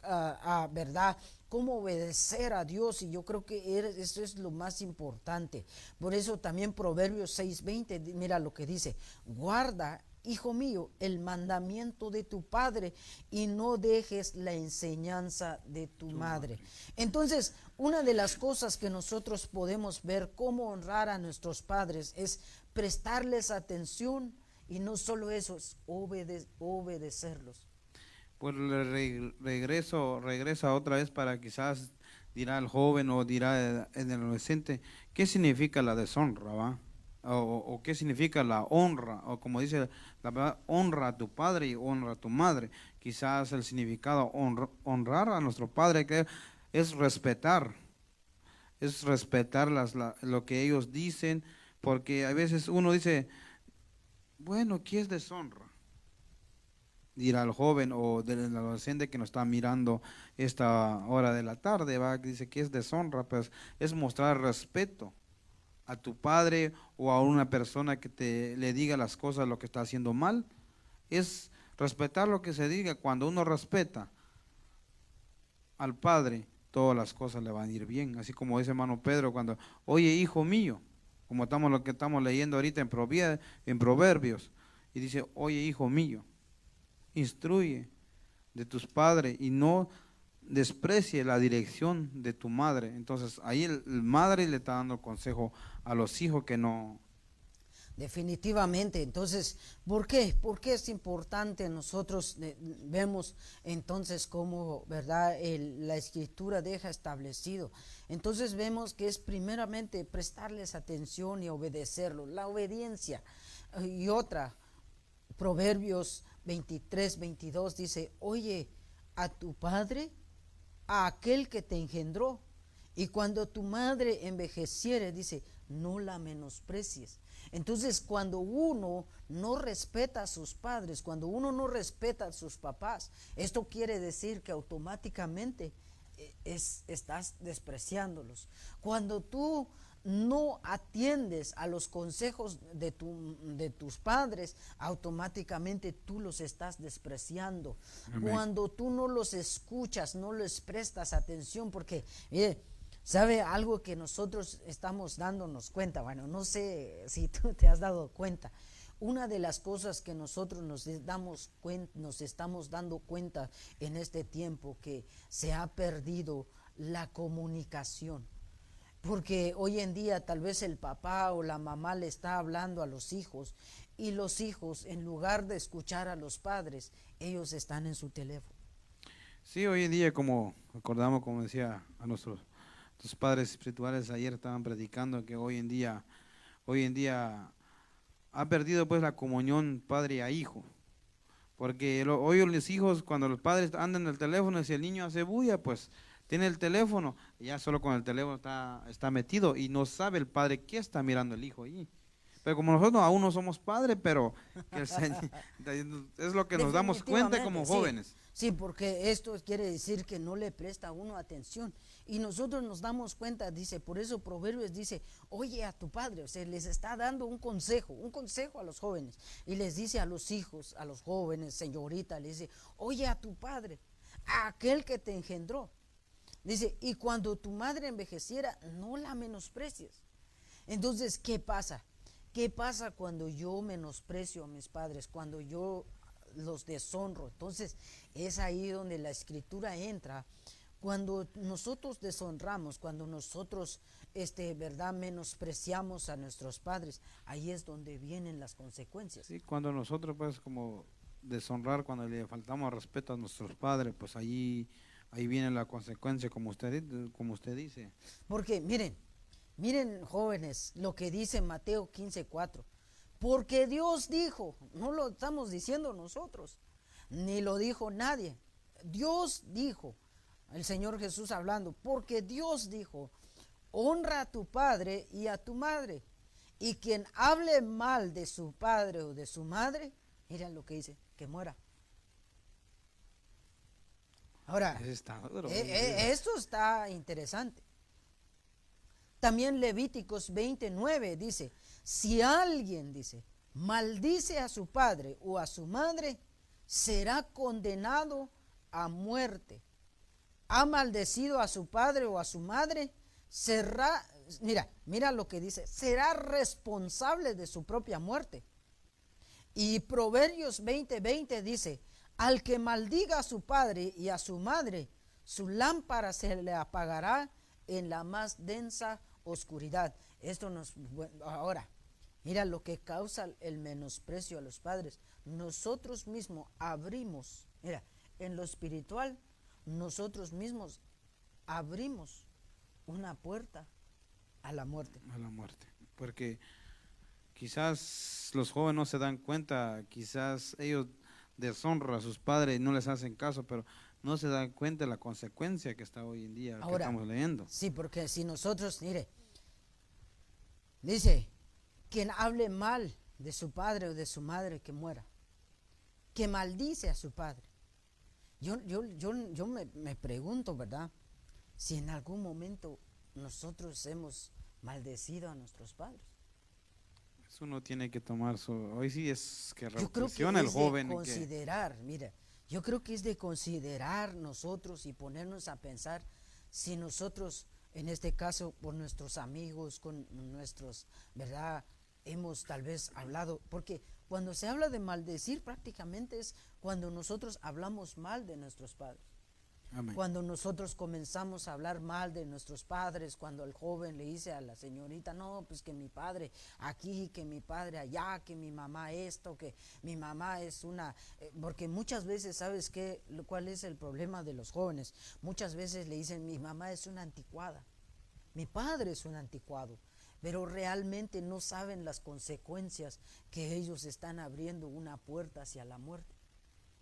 ¿verdad?, cómo obedecer a Dios, y yo creo que eso es lo más importante. Por eso también Proverbios 6:20, mira lo que dice: guarda, hijo mío, el mandamiento de tu padre y no dejes la enseñanza de tu madre. Entonces, una de las cosas que nosotros podemos ver cómo honrar a nuestros padres es prestarles atención, y no solo eso, es obedecerlos. Pues regresa otra vez para quizás dirá el joven o dirá el adolescente, ¿qué significa la deshonra, va? O qué significa la honra, o como dice la palabra, honra a tu padre y honra a tu madre. Quizás el significado honrar a nuestro padre, que es respetar lo que ellos dicen, porque a veces uno dice, bueno, ¿qué es deshonra? Dirá el joven o del adolescente que nos está mirando esta hora de la tarde, va, que dice que es deshonra, pues es mostrar respeto a tu padre o a una persona que le diga las cosas, lo que está haciendo mal, es respetar lo que se diga. Cuando uno respeta al padre, todas las cosas le van a ir bien, así como dice hermano Pedro cuando, oye, hijo mío, como lo que estamos leyendo ahorita en Proverbios, y dice, oye, hijo mío, instruye de tus padres y no desprecie la dirección de tu madre. Entonces ahí el madre le está dando consejo a los hijos que no. Definitivamente. Entonces, ¿por qué? ¿Por qué es importante? Nosotros vemos entonces cómo, ¿verdad? La escritura deja establecido. Entonces vemos que es primeramente prestarles atención y obedecerlo, la obediencia. Y otra, Proverbios 23-22 dice, oye a tu padre, a aquel que te engendró, y cuando tu madre envejeciere, dice, no la menosprecies. Entonces, cuando uno no respeta a sus padres, cuando uno no respeta a sus papás, esto quiere decir que automáticamente estás despreciándolos. Cuando tú no atiendes a los consejos de tus padres, automáticamente tú los estás despreciando. Amén. Cuando tú no los escuchas, no les prestas atención, porque mire, ¿sabe algo que nosotros estamos dándonos cuenta? Bueno, no sé si tú te has dado cuenta. Una de las cosas que nosotros nos estamos dando cuenta en este tiempo, que se ha perdido la comunicación. Porque hoy en día tal vez el papá o la mamá le está hablando a los hijos, y los hijos, en lugar de escuchar a los padres, ellos están en su teléfono. Sí, hoy en día, como recordamos, como decía a nuestros padres espirituales ayer, estaban predicando que hoy en día ha perdido pues la comunión padre a hijo. Porque hoy los hijos, cuando los padres andan en el teléfono, si el niño hace bulla, pues tiene el teléfono, y ya solo con el teléfono está metido, y no sabe el padre qué está mirando el hijo ahí. Pero como nosotros aún no somos padres, pero que el Señor, es lo que nos damos cuenta como jóvenes. Sí, porque esto quiere decir que no le presta a uno atención. Y nosotros nos damos cuenta, dice, por eso Proverbios dice, oye a tu padre. O sea, les está dando un consejo a los jóvenes. Y les dice a los hijos, a los jóvenes, señorita, les dice, oye a tu padre, a aquel que te engendró. Dice, y cuando tu madre envejeciera, no la menosprecies. Entonces, ¿qué pasa? ¿Qué pasa cuando yo menosprecio a mis padres? Cuando yo los deshonro. Entonces, es ahí donde la escritura entra. Cuando nosotros deshonramos, cuando nosotros, ¿verdad?, menospreciamos a nuestros padres, ahí es donde vienen las consecuencias. Sí, cuando nosotros, pues, como deshonrar, cuando le faltamos respeto a nuestros padres, pues ahí viene la consecuencia, como usted dice. Porque, miren, jóvenes, lo que dice Mateo 15:4. Porque Dios dijo, no lo estamos diciendo nosotros, ni lo dijo nadie. Dios dijo, el Señor Jesús hablando, porque Dios dijo, honra a tu padre y a tu madre. Y quien hable mal de su padre o de su madre, miren lo que dice, que muera. Ahora, esto está interesante. También Levíticos 29 dice, si alguien, dice, maldice a su padre o a su madre, será condenado a muerte. Ha maldecido a su padre o a su madre, mira lo que dice, será responsable de su propia muerte. Y Proverbios 20:20 dice, al que maldiga a su padre y a su madre, su lámpara se le apagará en la más densa oscuridad. Ahora, mira lo que causa el menosprecio a los padres. Nosotros mismos abrimos, mira, en lo espiritual, nosotros mismos abrimos una puerta a la muerte. A la muerte, porque quizás los jóvenes no se dan cuenta, quizás ellos deshonran a sus padres y no les hacen caso, pero no se dan cuenta de la consecuencia que está hoy en día. Ahora, que estamos leyendo. Sí, porque si nosotros, dice, quien hable mal de su padre o de su madre, que muera. Que maldice a su padre. Yo me pregunto, ¿verdad?, si en algún momento nosotros hemos maldecido a nuestros padres. Eso no tiene que tomar hoy sí es que reflexiona el joven. Yo creo que es de considerar nosotros y ponernos a pensar si nosotros, en este caso, por nuestros amigos, con nuestros, ¿verdad?, hemos tal vez hablado, porque cuando se habla de maldecir prácticamente es cuando nosotros hablamos mal de nuestros padres. Amén. Cuando nosotros comenzamos a hablar mal de nuestros padres, cuando el joven le dice a la señorita, no, pues que mi padre aquí, que mi padre allá, que mi mamá esto, que mi mamá es una... porque muchas veces, ¿sabes qué? ¿Cuál es el problema de los jóvenes? Muchas veces le dicen, mi mamá es una anticuada, mi padre es un anticuado, pero realmente no saben las consecuencias que ellos están abriendo una puerta hacia la muerte.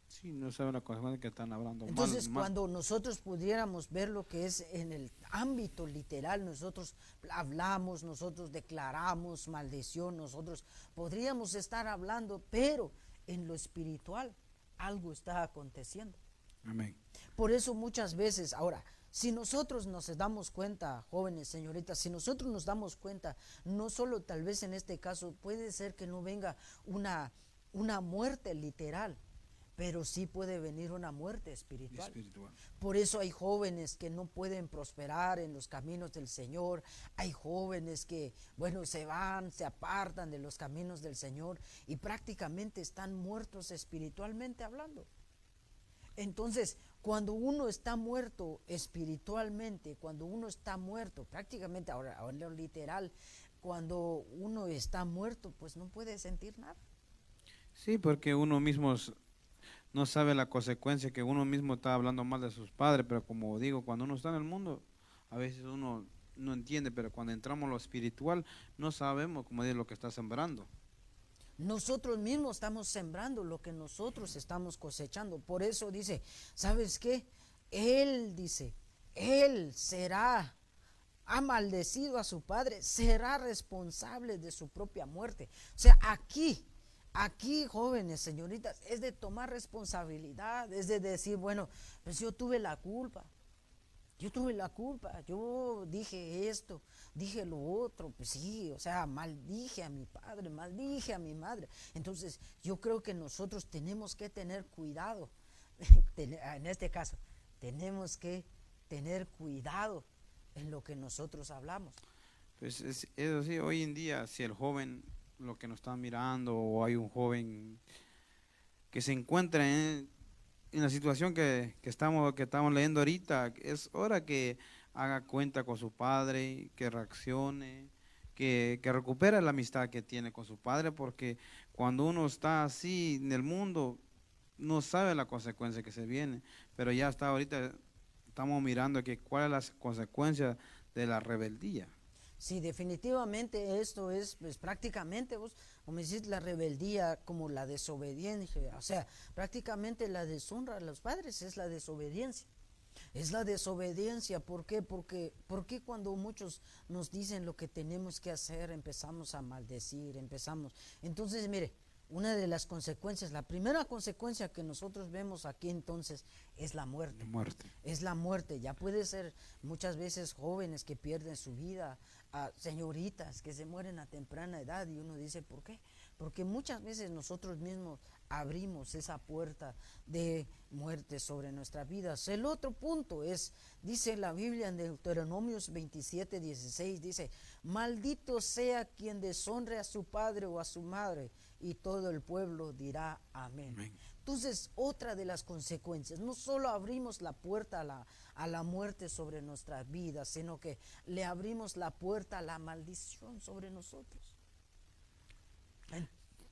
Sí, no saben la cosa que están hablando Entonces, mal. cuando nosotros pudiéramos ver lo que es en el ámbito literal, nosotros hablamos, nosotros declaramos maldición, nosotros podríamos estar hablando, pero en lo espiritual algo está aconteciendo. Amén. Por eso muchas veces, ahora, si nosotros nos damos cuenta, jóvenes, señoritas, si nosotros nos damos cuenta, no solo tal vez en este caso, puede ser que no venga una muerte literal, pero sí puede venir una muerte espiritual. Por eso hay jóvenes que no pueden prosperar en los caminos del Señor. Hay jóvenes que, bueno, se van, se apartan de los caminos del Señor y prácticamente están muertos espiritualmente hablando. Entonces, cuando uno está muerto espiritualmente, cuando uno está muerto, prácticamente ahora en lo literal, cuando uno está muerto, pues no puede sentir nada. Sí, porque uno mismo no sabe la consecuencia, que uno mismo está hablando mal de sus padres, pero como digo, cuando uno está en el mundo, a veces uno no entiende, pero cuando entramos en lo espiritual, no sabemos, como digo, lo que está sembrando. Nosotros mismos estamos sembrando lo que nosotros estamos cosechando. Por eso dice, ¿sabes qué? Él dice, él ha maldecido a su padre, será responsable de su propia muerte. O sea, aquí, jóvenes, señoritas, es de tomar responsabilidad, es de decir, bueno, pues yo tuve la culpa, yo dije esto, dije lo otro, pues sí, o sea, maldije a mi padre, maldije a mi madre. Entonces, yo creo que nosotros tenemos que tener cuidado, en este caso, tenemos que tener cuidado en lo que nosotros hablamos. Pues eso sí, hoy en día, si el joven, lo que nos está mirando, o hay un joven que se encuentra en la situación que estamos leyendo ahorita, es hora que haga cuenta con su padre, que reaccione, que recupere la amistad que tiene con su padre, porque cuando uno está así en el mundo, no sabe la consecuencia que se viene, pero ya está ahorita, estamos mirando que cuál es la consecuencia de la rebeldía. Sí, definitivamente esto es pues, prácticamente, vos, como decís, la rebeldía, como la desobediencia, o sea, prácticamente la deshonra a los padres es la desobediencia. Es la desobediencia, ¿por qué? Porque cuando muchos nos dicen lo que tenemos que hacer, empezamos a maldecir, Entonces, mire, una de las consecuencias, la primera consecuencia que nosotros vemos aquí entonces es la muerte. Es la muerte, ya puede ser muchas veces jóvenes que pierden su vida, señoritas que se mueren a temprana edad y uno dice, ¿por qué? Porque muchas veces nosotros mismos abrimos esa puerta de muerte sobre nuestras vidas. El otro punto es, dice la Biblia en Deuteronomios 27:16, dice, maldito sea quien deshonre a su padre o a su madre, y todo el pueblo dirá amén. Amén. Entonces, otra de las consecuencias, no solo abrimos la puerta a la muerte sobre nuestras vidas, sino que le abrimos la puerta a la maldición sobre nosotros.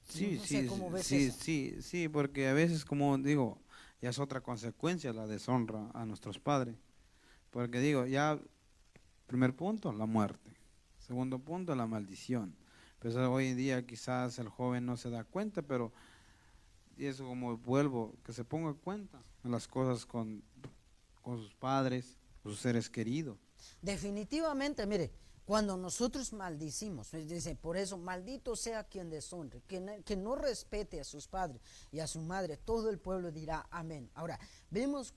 Sí, no sé cómo ves sí, eso. sí, porque a veces, como digo, ya es otra consecuencia la deshonra a nuestros padres. Porque digo, ya, primer punto, la muerte. Segundo punto, la maldición. Pues hoy en día quizás el joven no se da cuenta, pero y eso como vuelvo, que se ponga cuenta en las cosas con sus padres, con sus seres queridos. Definitivamente, mire, cuando nosotros maldicimos, dice, por eso, maldito sea quien deshonre, que no respete a sus padres y a su madre, todo el pueblo dirá amén. Ahora, vemos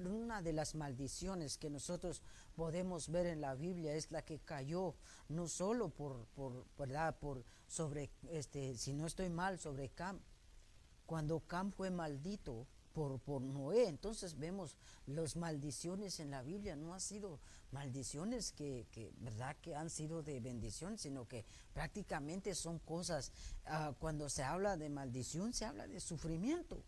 una de las maldiciones que nosotros podemos ver en la Biblia es la que cayó, no solo sobre, si no estoy mal, sobre Cam. Cuando Cam fue maldito por Noé, entonces vemos las maldiciones en la Biblia, no han sido maldiciones verdad que han sido de bendición, sino que prácticamente son cosas, cuando se habla de maldición, se habla de sufrimiento.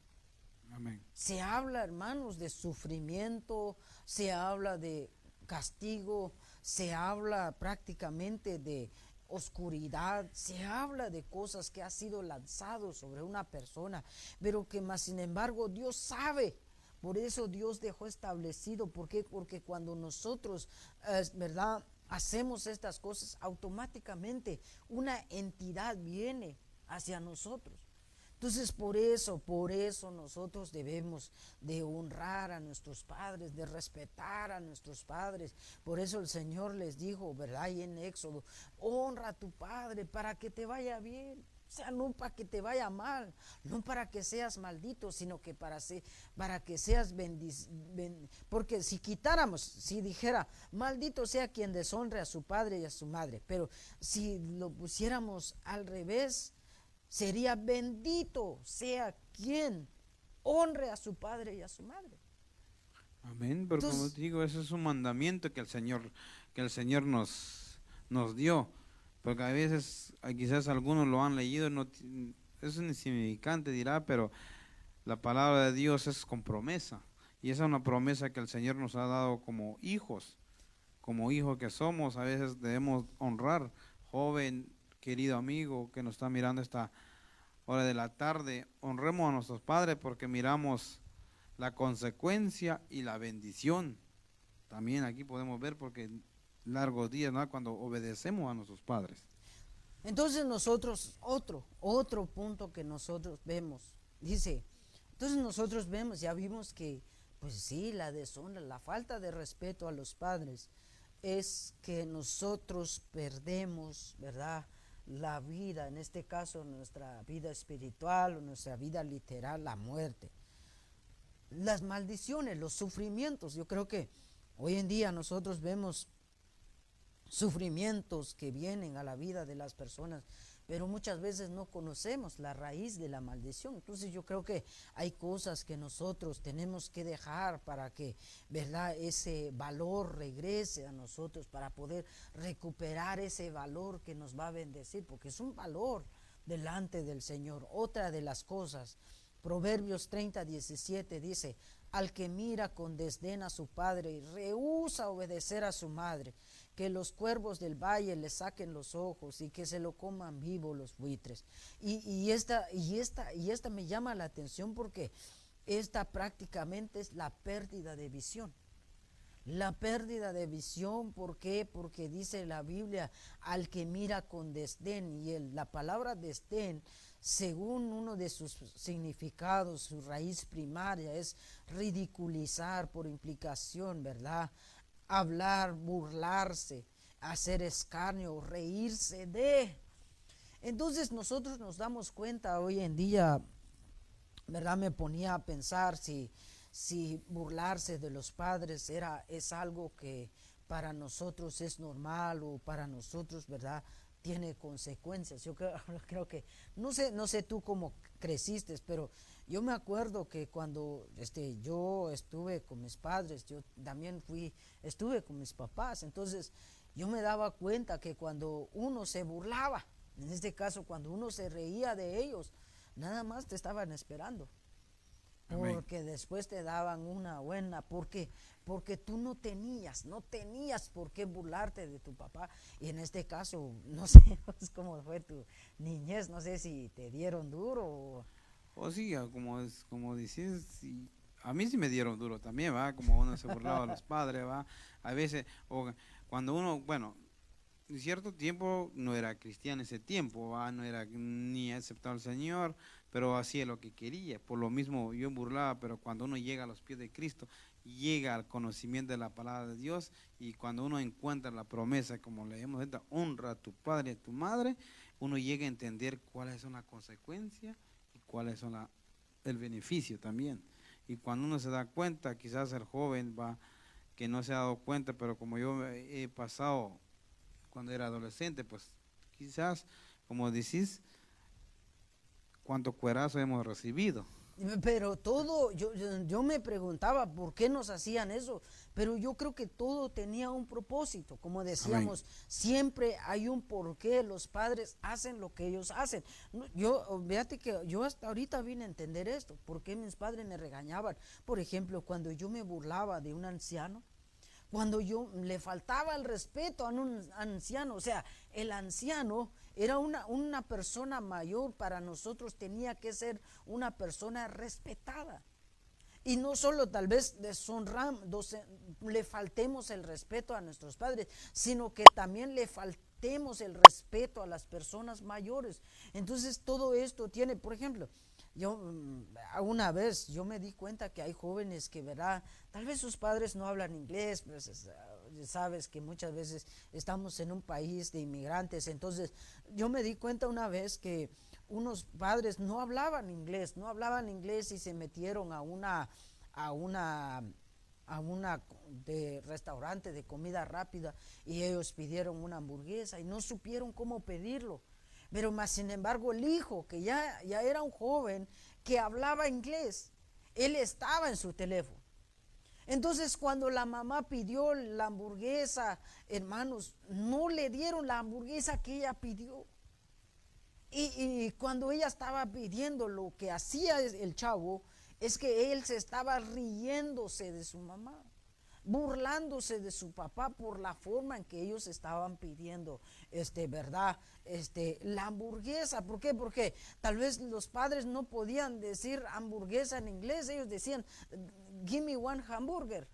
Amén. Se habla, hermanos, de sufrimiento, se habla de castigo, se habla prácticamente de oscuridad, se habla de cosas que ha sido lanzado sobre una persona, pero que más sin embargo Dios sabe. Por eso Dios dejó establecido. ¿Por qué? Porque cuando nosotros, ¿verdad?, hacemos estas cosas, automáticamente una entidad viene hacia nosotros. Entonces por eso nosotros debemos de honrar a nuestros padres, de respetar a nuestros padres. Por eso el Señor les dijo, ¿verdad? Y en Éxodo, honra a tu padre para que te vaya bien. O sea, no para que te vaya mal, no para que seas maldito, sino que para que seas bendecido. Porque si quitáramos, si dijera, maldito sea quien deshonre a su padre y a su madre, pero si lo pusiéramos al revés, sería bendito sea quien honre a su padre y a su madre. Amén, pero como Entonces, digo, ese es un mandamiento que el Señor nos dio, porque a veces quizás algunos lo han leído, no, es insignificante dirá, pero la palabra de Dios es con promesa, y esa es una promesa que el Señor nos ha dado como hijos que somos. A veces debemos honrar, joven, querido amigo que nos está mirando esta hora de la tarde, honremos a nuestros padres porque miramos la consecuencia y la bendición. También aquí podemos ver porque largos días, ¿no?, cuando obedecemos a nuestros padres. entonces nosotros, otro punto que nosotros vemos, dice, entonces nosotros vemos, ya vimos que, pues sí, la deshonra, la falta de respeto a los padres es que nosotros perdemos, ¿verdad?, la vida, en este caso nuestra vida espiritual o nuestra vida literal, la muerte. Las maldiciones, los sufrimientos, yo creo que hoy en día nosotros vemos sufrimientos que vienen a la vida de las personas, pero muchas veces no conocemos la raíz de la maldición. Entonces yo creo que hay cosas que nosotros tenemos que dejar para que, ¿verdad?, ese valor regrese a nosotros, para poder recuperar ese valor que nos va a bendecir, porque es un valor delante del Señor. Otra de las cosas, Proverbios 30:17 dice, al que mira con desdén a su padre y rehúsa obedecer a su madre, que los cuervos del valle le saquen los ojos y que se lo coman vivo los buitres. Y esta me llama la atención porque esta prácticamente es la pérdida de visión. La pérdida de visión, ¿por qué? Porque dice la Biblia, al que mira con desdén, y la palabra desdén, según uno de sus significados, su raíz primaria es ridiculizar por implicación, ¿verdad? Hablar, burlarse, hacer escarnio, reírse de. Entonces nosotros nos damos cuenta hoy en día, ¿verdad? Me ponía a pensar si burlarse de los padres es algo que para nosotros es normal o para nosotros, ¿verdad?, tiene consecuencias. Yo creo que, no sé tú cómo creciste, pero yo me acuerdo que cuando yo estuve con mis padres, yo también estuve con mis papás, entonces yo me daba cuenta que cuando uno se burlaba, en este caso cuando uno se reía de ellos, nada más te estaban esperando. Amén. Porque después te daban una buena, porque tú no tenías por qué burlarte de tu papá. Y en este caso, no sé cómo fue tu niñez, no sé si te dieron duro O sí, como dices, sí, a mí sí me dieron duro también, va, como uno se burlaba de los padres, va, a veces, o cuando uno, bueno, en cierto tiempo no era cristiano ese tiempo, ¿va? No era ni aceptado al Señor, pero hacía lo que quería. Por lo mismo yo burlaba, pero cuando uno llega a los pies de Cristo, llega al conocimiento de la palabra de Dios, y cuando uno encuentra la promesa, como leemos, honra a tu padre y a tu madre, uno llega a entender cuáles son las consecuencias y cuáles son el beneficio también. Y cuando uno se da cuenta, quizás el joven va que no se ha dado cuenta, pero como yo he pasado cuando era adolescente, pues quizás, como decís, cuánto cuerazo hemos recibido. Pero todo, yo me preguntaba por qué nos hacían eso, pero yo creo que todo tenía un propósito. Como decíamos, siempre hay un porqué los padres hacen lo que ellos hacen. Fíjate que yo hasta ahorita vine a entender esto, por qué mis padres me regañaban. Por ejemplo, cuando yo me burlaba de un anciano, cuando yo le faltaba el respeto a un anciano, o sea, el anciano era una persona mayor, para nosotros tenía que ser una persona respetada. Y no solo tal vez le faltemos el respeto a nuestros padres, sino que también le faltemos el respeto a las personas mayores. Entonces todo esto tiene, por ejemplo, una vez yo me di cuenta que hay jóvenes que, ¿verdad? Tal vez sus padres no hablan inglés, pues sabes que muchas veces estamos en un país de inmigrantes. Entonces yo me di cuenta una vez que unos padres no hablaban inglés y se metieron a una de restaurante de comida rápida, y ellos pidieron una hamburguesa y no supieron cómo pedirlo. Pero más sin embargo el hijo, que ya era un joven que hablaba inglés, él estaba en su teléfono. Entonces cuando la mamá pidió la hamburguesa, hermanos, no le dieron la hamburguesa que ella pidió. Y cuando ella estaba pidiendo, lo que hacía el chavo es que él se estaba riéndose de su mamá, burlándose de su papá por la forma en que ellos estaban pidiendo, ¿verdad? La hamburguesa. ¿Por qué? Porque tal vez los padres no podían decir hamburguesa en inglés, ellos decían, give me one hamburger.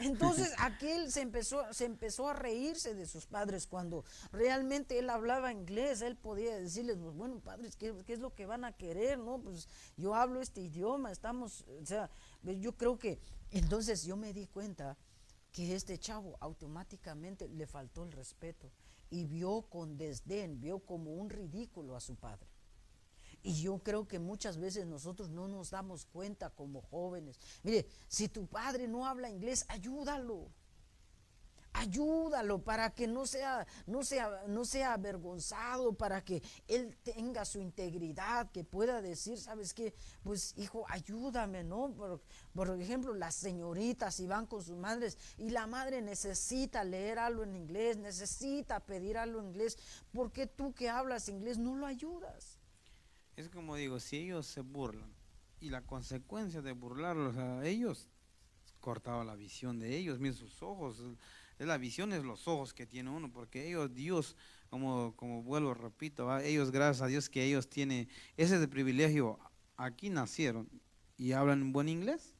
Entonces aquel se empezó a reírse de sus padres. Cuando realmente él hablaba inglés, él podía decirles, pues bueno, padres, ¿qué es lo que van a querer? No, pues yo hablo este idioma, o sea, yo creo que, entonces yo me di cuenta que este chavo automáticamente le faltó el respeto y vio con desdén, vio como un ridículo a su padre. Y yo creo que muchas veces nosotros no nos damos cuenta como jóvenes. Mire, si tu padre no habla inglés, ayúdalo para que no sea avergonzado, para que él tenga su integridad, que pueda decir, ¿sabes qué? Pues hijo, ayúdame, ¿no? Por ejemplo, las señoritas, si van con sus madres y la madre necesita leer algo en inglés, necesita pedir algo en inglés, ¿por qué tú que hablas inglés no lo ayudas? Es como digo, si ellos se burlan y la consecuencia de burlarlos a ellos, cortaba la visión de ellos, miren sus ojos, la visión es los ojos que tiene uno, porque ellos, Dios, como vuelvo, repito, ¿va? Ellos, gracias a Dios que ellos tienen ese privilegio, aquí nacieron y hablan un buen inglés,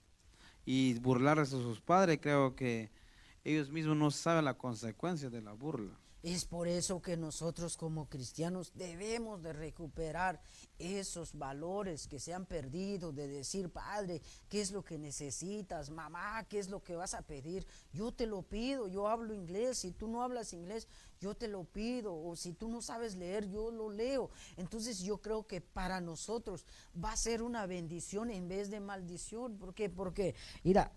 y burlarse a sus padres, creo que ellos mismos no saben la consecuencia de la burla. Es por eso que nosotros como cristianos debemos de recuperar esos valores que se han perdido, de decir, padre, ¿qué es lo que necesitas? Mamá, ¿qué es lo que vas a pedir? Yo te lo pido, yo hablo inglés, si tú no hablas inglés, yo te lo pido, o si tú no sabes leer, yo lo leo. Entonces yo creo que para nosotros va a ser una bendición en vez de maldición. ¿Por qué? Porque, mira,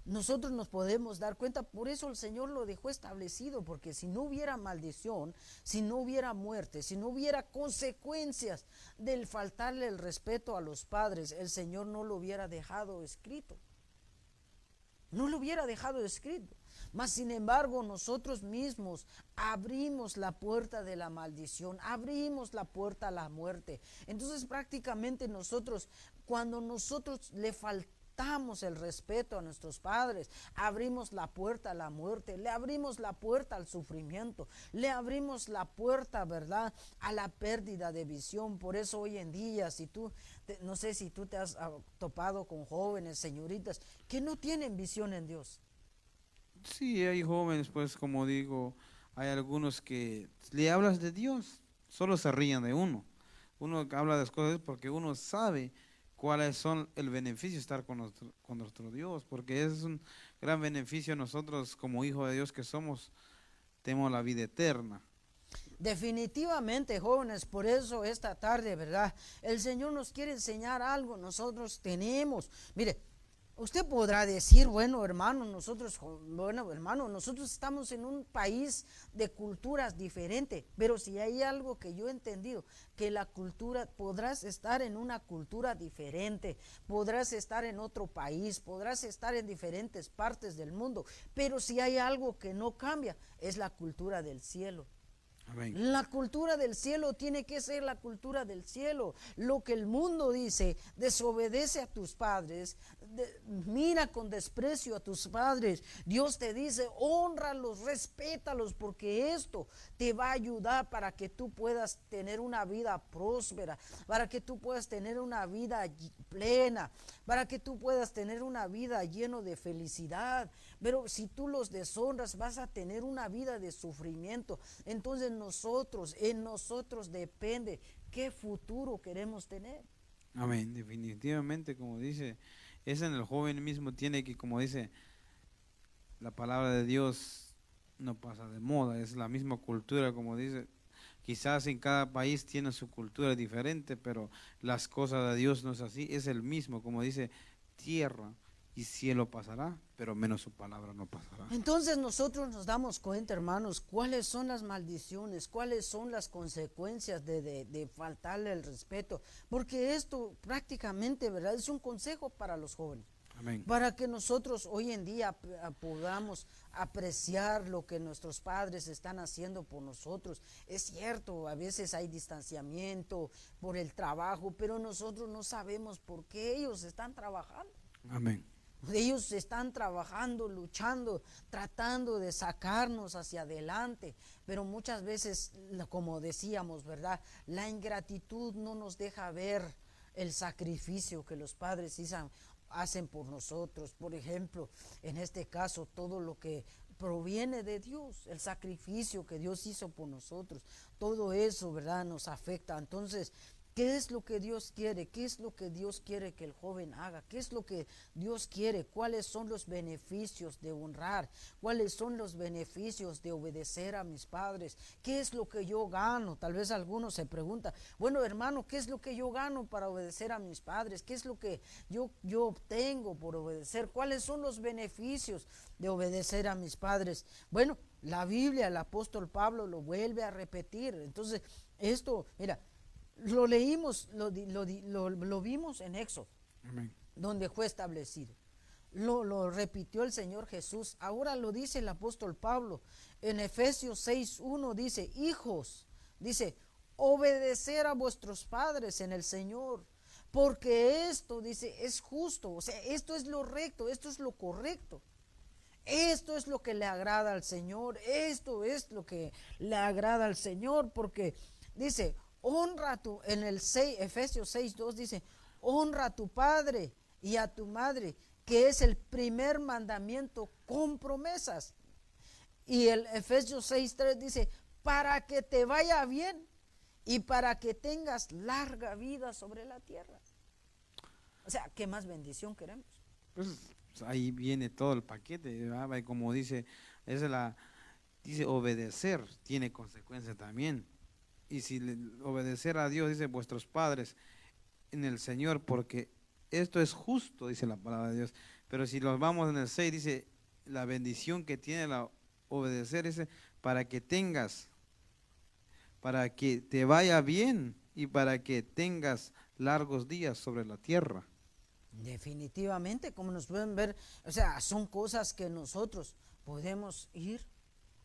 nosotros nos podemos dar cuenta, por eso el Señor lo dejó establecido, porque si no hubiera maldición, si no hubiera muerte, si no hubiera consecuencias del faltarle el respeto a los padres, el Señor no lo hubiera dejado escrito. No lo hubiera dejado escrito. Mas sin embargo, nosotros mismos abrimos la puerta de la maldición, abrimos la puerta a la muerte. Entonces prácticamente cuando nosotros le faltamos el respeto a nuestros padres, abrimos la puerta a la muerte, le abrimos la puerta al sufrimiento, le abrimos la puerta, ¿verdad?, a la pérdida de visión. Por eso hoy en día, no sé si tú te has topado con jóvenes, señoritas, que no tienen visión en Dios. Sí, hay jóvenes, pues como digo, hay algunos que le hablas de Dios, solo se ríen de uno. Uno habla de las cosas porque uno sabe cuáles son el beneficio de estar con nuestro Dios, porque es un gran beneficio nosotros como hijos de Dios que somos, tenemos la vida eterna. Definitivamente, jóvenes, por eso esta tarde, ¿verdad?, el Señor nos quiere enseñar algo. Nosotros tenemos, mire, Usted podrá decir, bueno hermano, nosotros estamos en un país de culturas diferentes, pero si hay algo que yo he entendido, que la cultura, podrás estar en una cultura diferente, podrás estar en otro país, podrás estar en diferentes partes del mundo, pero si hay algo que no cambia, es la cultura del cielo. Amén. La cultura del cielo tiene que ser la cultura del cielo. Lo que el mundo dice, desobedece a tus padres, mira con desprecio a tus padres. Dios te dice, hónralos, respétalos, porque esto te va a ayudar para que tú puedas tener una vida próspera, para que tú puedas tener una vida plena, para que tú puedas tener una vida llena de felicidad. Pero si tú los deshonras, vas a tener una vida de sufrimiento. Entonces en nosotros depende qué futuro queremos tener. Amén. Definitivamente, como dice, es en el joven mismo tiene que, como dice, la palabra de Dios no pasa de moda, es la misma cultura, como dice. Quizás en cada país tiene su cultura diferente, pero las cosas de Dios no es así, es el mismo, como dice, tierra y cielo pasará, pero menos su palabra no pasará. Entonces nosotros nos damos cuenta, hermanos, cuáles son las maldiciones, cuáles son las consecuencias de faltarle el respeto, porque esto prácticamente, ¿verdad?, es un consejo para los jóvenes. Amén. Para que nosotros hoy en día podamos apreciar lo que nuestros padres están haciendo por nosotros. Es cierto, a veces hay distanciamiento por el trabajo, pero nosotros no sabemos por qué ellos están trabajando. Amén. Ellos están trabajando, luchando, tratando de sacarnos hacia adelante, pero muchas veces, como decíamos, ¿verdad?, la ingratitud no nos deja ver el sacrificio que los padres hacen por nosotros. Por ejemplo, en este caso, todo lo que proviene de Dios, el sacrificio que Dios hizo por nosotros, todo eso, ¿verdad?, nos afecta. Entonces, ¿qué es lo que Dios quiere? ¿Qué es lo que Dios quiere que el joven haga? ¿Qué es lo que Dios quiere? ¿Cuáles son los beneficios de honrar? ¿Cuáles son los beneficios de obedecer a mis padres? ¿Qué es lo que yo gano? Tal vez algunos se preguntan, bueno hermano, ¿qué es lo que yo gano para obedecer a mis padres? ¿Qué es lo que yo obtengo por obedecer? ¿Cuáles son los beneficios de obedecer a mis padres? Bueno, la Biblia, el apóstol Pablo lo vuelve a repetir. Entonces, esto, mira, lo leímos, lo vimos en Éxodo, Amén. donde fue establecido. Lo repitió el Señor Jesús. Ahora lo dice el apóstol Pablo. En Efesios 6:1 dice, hijos, dice, obedecer a vuestros padres en el Señor, porque esto, dice, es justo. O sea, esto es lo recto, esto es lo correcto. Esto es lo que le agrada al Señor, esto es lo que le agrada al Señor, porque dice, honra en el 6, Efesios 6:2 dice, honra a tu padre y a tu madre, que es el primer mandamiento con promesas. Y el Efesios 6:3 dice, para que te vaya bien y para que tengas larga vida sobre la tierra. O sea, ¿qué más bendición queremos? Pues ahí viene todo el paquete, ¿verdad? Y como dice, dice obedecer tiene consecuencias también. Y si obedecer a Dios, dice vuestros padres en el Señor, porque esto es justo, dice la palabra de Dios. Pero si los vamos en el 6, dice la bendición que tiene la obedecer, dice para que tengas, para que te vaya bien y para que tengas largos días sobre la tierra. Definitivamente, como nos pueden ver, o sea, son cosas que nosotros podemos ir.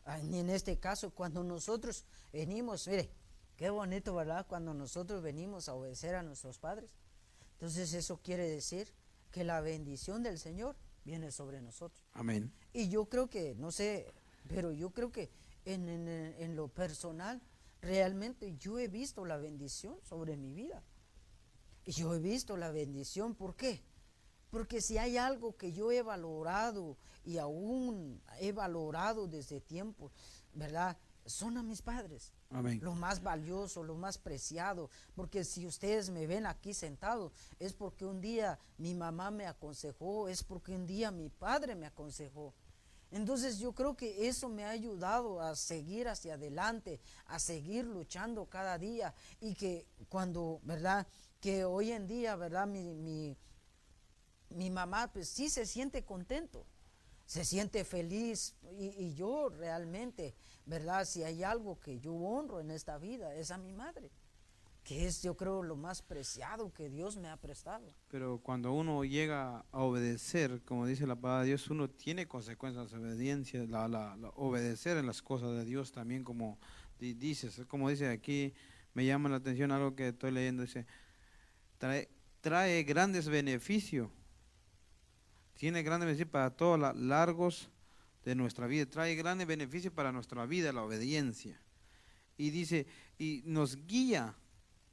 En este caso, cuando nosotros venimos, mire, qué bonito, ¿verdad? Cuando nosotros venimos a obedecer a nuestros padres. Entonces eso quiere decir que la bendición del Señor viene sobre nosotros. Amén. Y yo creo que, no sé, pero yo creo que en lo personal, realmente yo he visto la bendición sobre mi vida. Y yo he visto la bendición, ¿por qué? Porque si hay algo que yo he valorado y aún he valorado desde tiempo, ¿verdad?, son a mis padres. Amén. Lo más valioso, lo más preciado, porque si ustedes me ven aquí sentado, es porque un día mi mamá me aconsejó, es porque un día mi padre me aconsejó. Entonces yo creo que eso me ha ayudado a seguir hacia adelante, a seguir luchando cada día, y que cuando, ¿verdad?, que hoy en día, ¿verdad?, mi mamá pues sí se siente contento, se siente feliz y yo realmente, ¿verdad? Si hay algo que yo honro en esta vida es a mi madre, que es yo creo lo más preciado que Dios me ha prestado. Pero cuando uno llega a obedecer, como dice la palabra de Dios, uno tiene consecuencias de obediencia, obedecer en las cosas de Dios también, como dices, como dice aquí, me llama la atención algo que estoy leyendo, dice, trae grandes beneficios, tiene grandes beneficios para todos los largos de nuestra vida, trae grandes beneficios para nuestra vida la obediencia. Y dice, y nos guía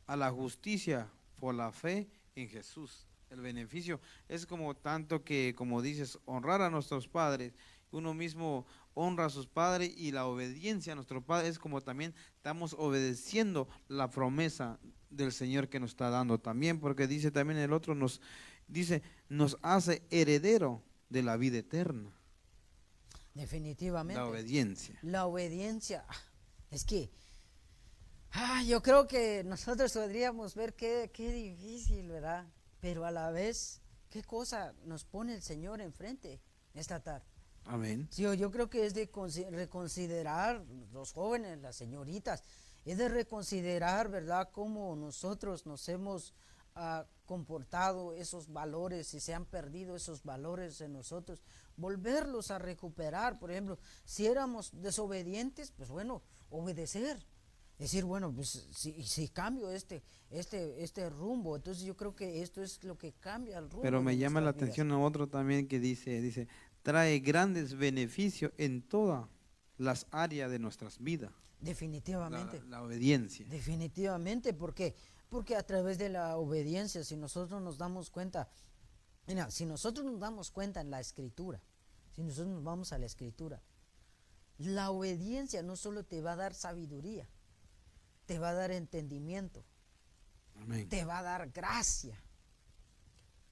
a la justicia por la fe en Jesús. El beneficio es como tanto que, como dices, honrar a nuestros padres, uno mismo honra a sus padres y la obediencia a nuestros padres es como también estamos obedeciendo la promesa del Señor que nos está dando también, porque dice también el otro, nos hace heredero de la vida eterna. Definitivamente. La obediencia. La obediencia, es que yo creo que nosotros podríamos ver qué difícil, ¿verdad? Pero a la vez, qué cosa nos pone el Señor enfrente esta tarde. Amén. Sí, yo creo que es de reconsiderar, los jóvenes, las señoritas, es de reconsiderar, ¿verdad?, cómo nosotros nos hemos comportado, esos valores, si se han perdido esos valores en nosotros, volverlos a recuperar. Por ejemplo, si éramos desobedientes, pues bueno, obedecer. Decir, bueno, pues si cambio este rumbo, entonces yo creo que esto es lo que cambia el rumbo. Pero me de llama la nuestras vidas. atención a otro también que dice, trae grandes beneficios en todas las áreas de nuestras vidas. Definitivamente. La obediencia. Definitivamente, ¿por qué? Porque a través de la obediencia, si nosotros nos damos cuenta, mira, si nosotros nos damos cuenta en la Escritura, si nosotros nos vamos a la Escritura, la obediencia no solo te va a dar sabiduría, te va a dar entendimiento, Amén. te va a dar gracia,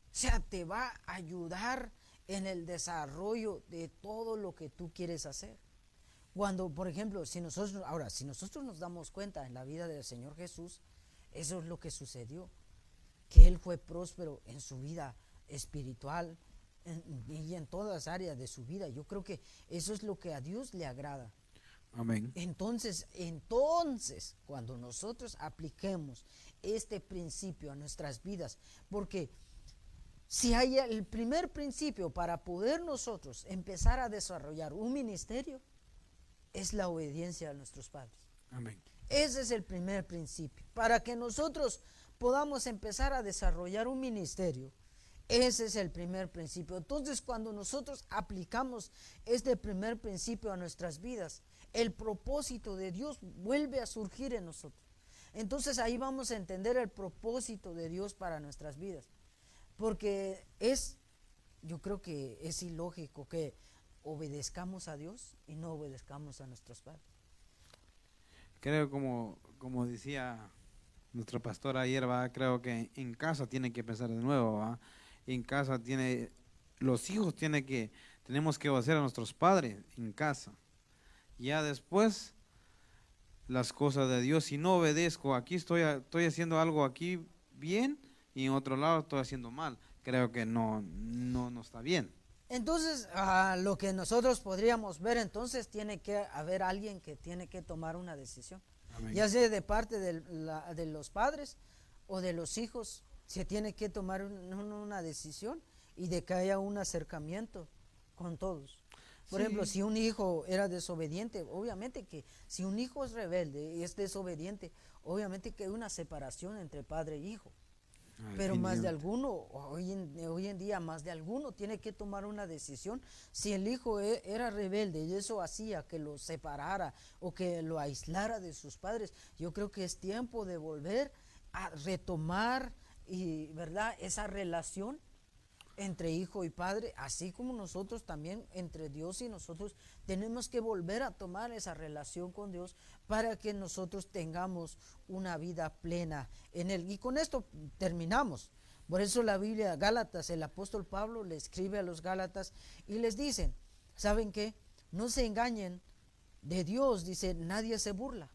o sea, te va a ayudar en el desarrollo de todo lo que tú quieres hacer. Cuando, por ejemplo, si nosotros nos damos cuenta en la vida del Señor Jesús, eso es lo que sucedió, que Él fue próspero en su vida espiritual y en todas las áreas de su vida. Yo creo que eso es lo que a Dios le agrada. Amén. Entonces, cuando nosotros apliquemos este principio a nuestras vidas, porque si hay el primer principio para poder nosotros empezar a desarrollar un ministerio, es la obediencia a nuestros padres. Amén. Ese es el primer principio. Para que nosotros podamos empezar a desarrollar un ministerio, ese es el primer principio. Entonces, cuando nosotros aplicamos este primer principio a nuestras vidas, el propósito de Dios vuelve a surgir en nosotros. Entonces, ahí vamos a entender el propósito de Dios para nuestras vidas. Porque yo creo que es ilógico que obedezcamos a Dios y no obedezcamos a nuestros padres. Creo como decía nuestra pastora ayer, ¿va? Creo que en casa tiene que pensar de nuevo, ¿va? En casa los hijos tenemos que obedecer a nuestros padres en casa. Ya después las cosas de Dios, si no obedezco, aquí estoy haciendo algo aquí bien y en otro lado estoy haciendo mal, creo que no está bien. Entonces, lo que nosotros podríamos ver, entonces tiene que haber alguien que tiene que tomar una decisión. Amén. Ya sea de parte de los padres o de los hijos, se tiene que tomar una decisión y de que haya un acercamiento con todos. Por ejemplo, si un hijo era desobediente, obviamente que si un hijo es rebelde y es desobediente, obviamente que hay una separación entre padre e hijo. Pero más de alguno, hoy en día más de alguno tiene que tomar una decisión. Si el hijo era rebelde y eso hacía que lo separara o que lo aislara de sus padres, yo creo que es tiempo de volver a retomar ¿verdad?, esa relación entre hijo y padre, así como nosotros también entre Dios y nosotros tenemos que volver a tomar esa relación con Dios para que nosotros tengamos una vida plena en Él. Y con esto terminamos. Por eso la Biblia, Gálatas, el apóstol Pablo le escribe a los Gálatas y les dicen, ¿saben qué? No se engañen de Dios, dice, nadie se burla.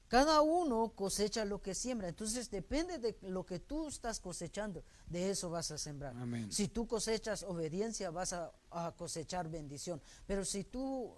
Cada uno cosecha lo que siembra. Entonces depende de lo que tú estás cosechando, de eso vas a sembrar. Amén. Si tú cosechas obediencia, vas a cosechar bendición. Pero si tú,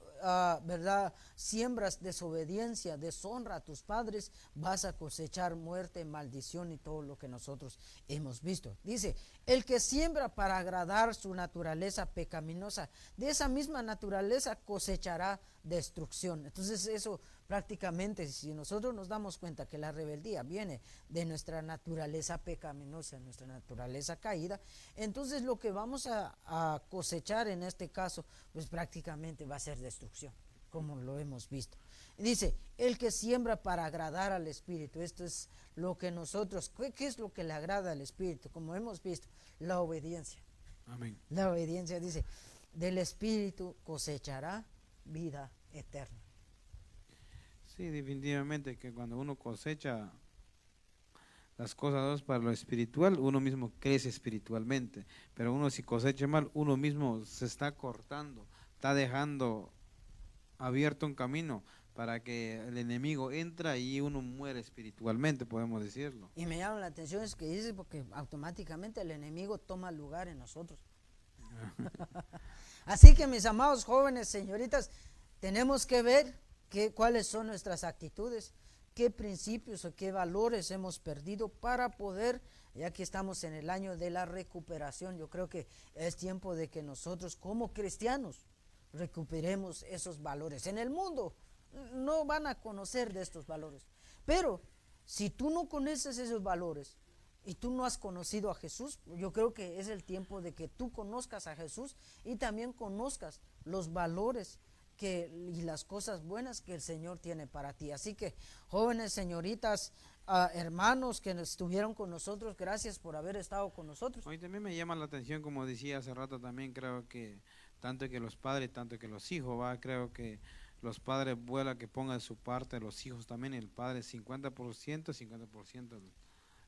¿verdad?, siembras desobediencia, deshonra a tus padres, vas a cosechar muerte, maldición y todo lo que nosotros hemos visto. Dice, el que siembra para agradar su naturaleza pecaminosa, de esa misma naturaleza cosechará destrucción. Entonces eso prácticamente, si nosotros nos damos cuenta que la rebeldía viene de nuestra naturaleza pecaminosa, nuestra naturaleza caída, entonces lo que vamos a cosechar en este caso, pues prácticamente va a ser destrucción, como lo hemos visto. Dice, el que siembra para agradar al Espíritu, esto es lo que nosotros, ¿qué es lo que le agrada al Espíritu? Como hemos visto, la obediencia. Amén. La obediencia, dice, del Espíritu cosechará vida eterna. Sí, definitivamente que cuando uno cosecha las cosas para lo espiritual, uno mismo crece espiritualmente, pero uno si cosecha mal, uno mismo se está cortando, está dejando abierto un camino para que el enemigo entra y uno muere espiritualmente, podemos decirlo. Y me llama la atención es que dice porque automáticamente el enemigo toma lugar en nosotros. Así que mis amados jóvenes, señoritas, tenemos que ver cuáles son nuestras actitudes, qué principios o qué valores hemos perdido para poder, ya que estamos en el año de la recuperación, yo creo que es tiempo de que nosotros como cristianos recuperemos esos valores. En el mundo no van a conocer de estos valores, pero si tú no conoces esos valores y tú no has conocido a Jesús, yo creo que es el tiempo de que tú conozcas a Jesús y también conozcas los valores y las cosas buenas que el Señor tiene para ti. Así que jóvenes, señoritas, hermanos que estuvieron con nosotros, gracias por haber estado con nosotros. Hoy también me llama la atención, como decía hace rato, también creo que tanto que los padres, tanto que los hijos, creo que los padres vuelan que pongan su parte, los hijos también, el padre 50%, 50%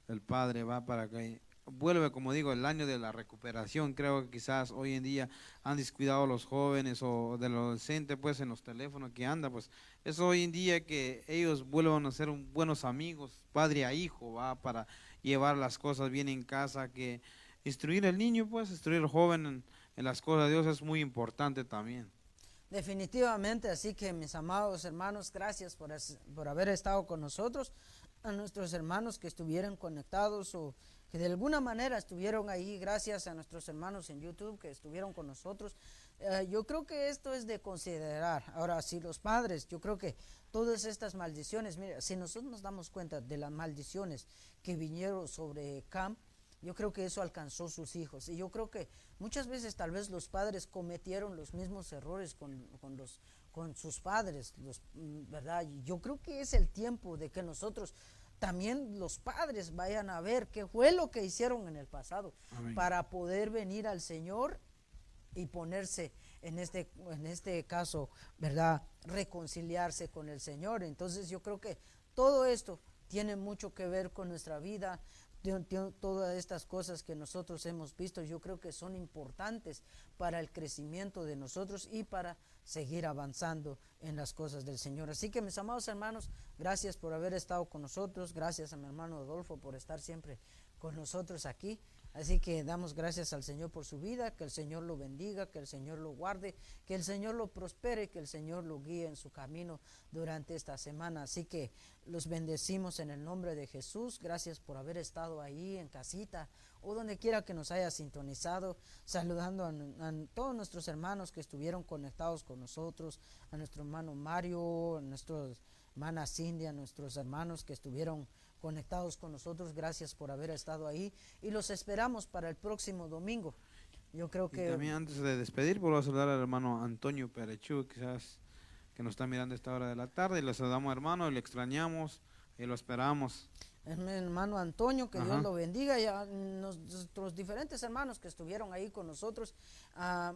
el padre va para que vuelve, como digo, el año de la recuperación. Creo que quizás hoy en día han descuidado los jóvenes o de los adolescentes pues en los teléfonos que anda, pues eso hoy en día que ellos vuelvan a ser buenos amigos, padre a hijo, para llevar las cosas bien en casa, que instruir al niño, pues instruir al joven en las cosas de Dios es muy importante también. Definitivamente, así que mis amados hermanos, gracias por haber estado con nosotros. A nuestros hermanos que estuvieron conectados o que de alguna manera estuvieron ahí, gracias a nuestros hermanos en YouTube que estuvieron con nosotros. Yo creo que esto es de considerar. Ahora, si los padres, yo creo que todas estas maldiciones, mira, si nosotros nos damos cuenta de las maldiciones que vinieron sobre Cam, yo creo que eso alcanzó sus hijos. Y yo creo que muchas veces tal vez los padres cometieron los mismos errores con sus padres, ¿verdad? Yo creo que es el tiempo de que nosotros también los padres vayan a ver qué fue lo que hicieron en el pasado. Amén. Para poder venir al Señor y ponerse en este caso, ¿verdad?, reconciliarse con el Señor. Entonces yo creo que todo esto tiene mucho que ver con nuestra vida. Todas estas cosas que nosotros hemos visto, yo creo que son importantes para el crecimiento de nosotros y para seguir avanzando en las cosas del Señor. Así que mis amados hermanos, gracias por haber estado con nosotros, gracias a mi hermano Adolfo por estar siempre con nosotros aquí. Así que damos gracias al Señor por su vida, que el Señor lo bendiga, que el Señor lo guarde, que el Señor lo prospere, que el Señor lo guíe en su camino durante esta semana. Así que los bendecimos en el nombre de Jesús. Gracias por haber estado ahí en casita o donde quiera que nos haya sintonizado, saludando a todos nuestros hermanos que estuvieron conectados con nosotros, a nuestro hermano Mario, a nuestra hermana Cindy, a nuestros hermanos que estuvieron conectados con nosotros. Gracias por haber estado ahí y los esperamos para el próximo domingo. Yo creo que... Y también antes de despedir, vuelvo a saludar al hermano Antonio Perechú, quizás que nos está mirando a esta hora de la tarde, y le saludamos, hermano, y le extrañamos y lo esperamos. Es mi hermano Antonio, que Dios lo bendiga, y a nuestros diferentes hermanos que estuvieron ahí con nosotros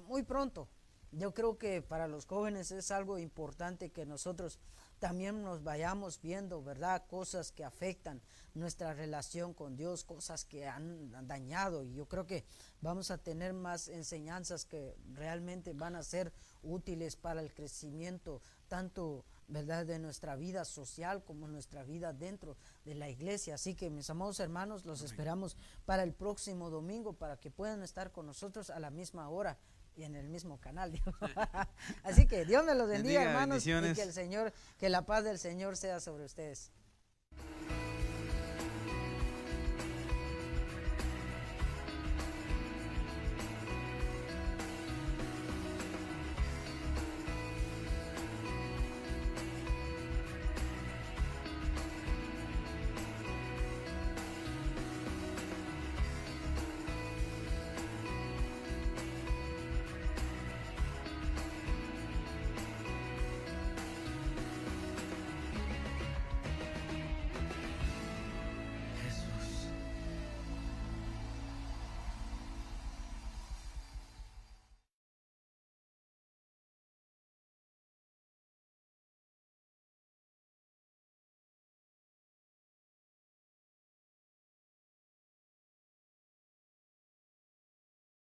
muy pronto. Yo creo que para los jóvenes es algo importante que nosotros también nos vayamos viendo, ¿verdad? Cosas que afectan nuestra relación con Dios, cosas que han dañado, y yo creo que vamos a tener más enseñanzas que realmente van a ser útiles para el crecimiento tanto ¿verdad?, de nuestra vida social como nuestra vida dentro de la iglesia. Así que, mis amados hermanos, los esperamos para el próximo domingo para que puedan estar con nosotros a la misma hora y en el mismo canal. Así que Dios me los bendiga, hermanos, y que la paz del Señor sea sobre ustedes.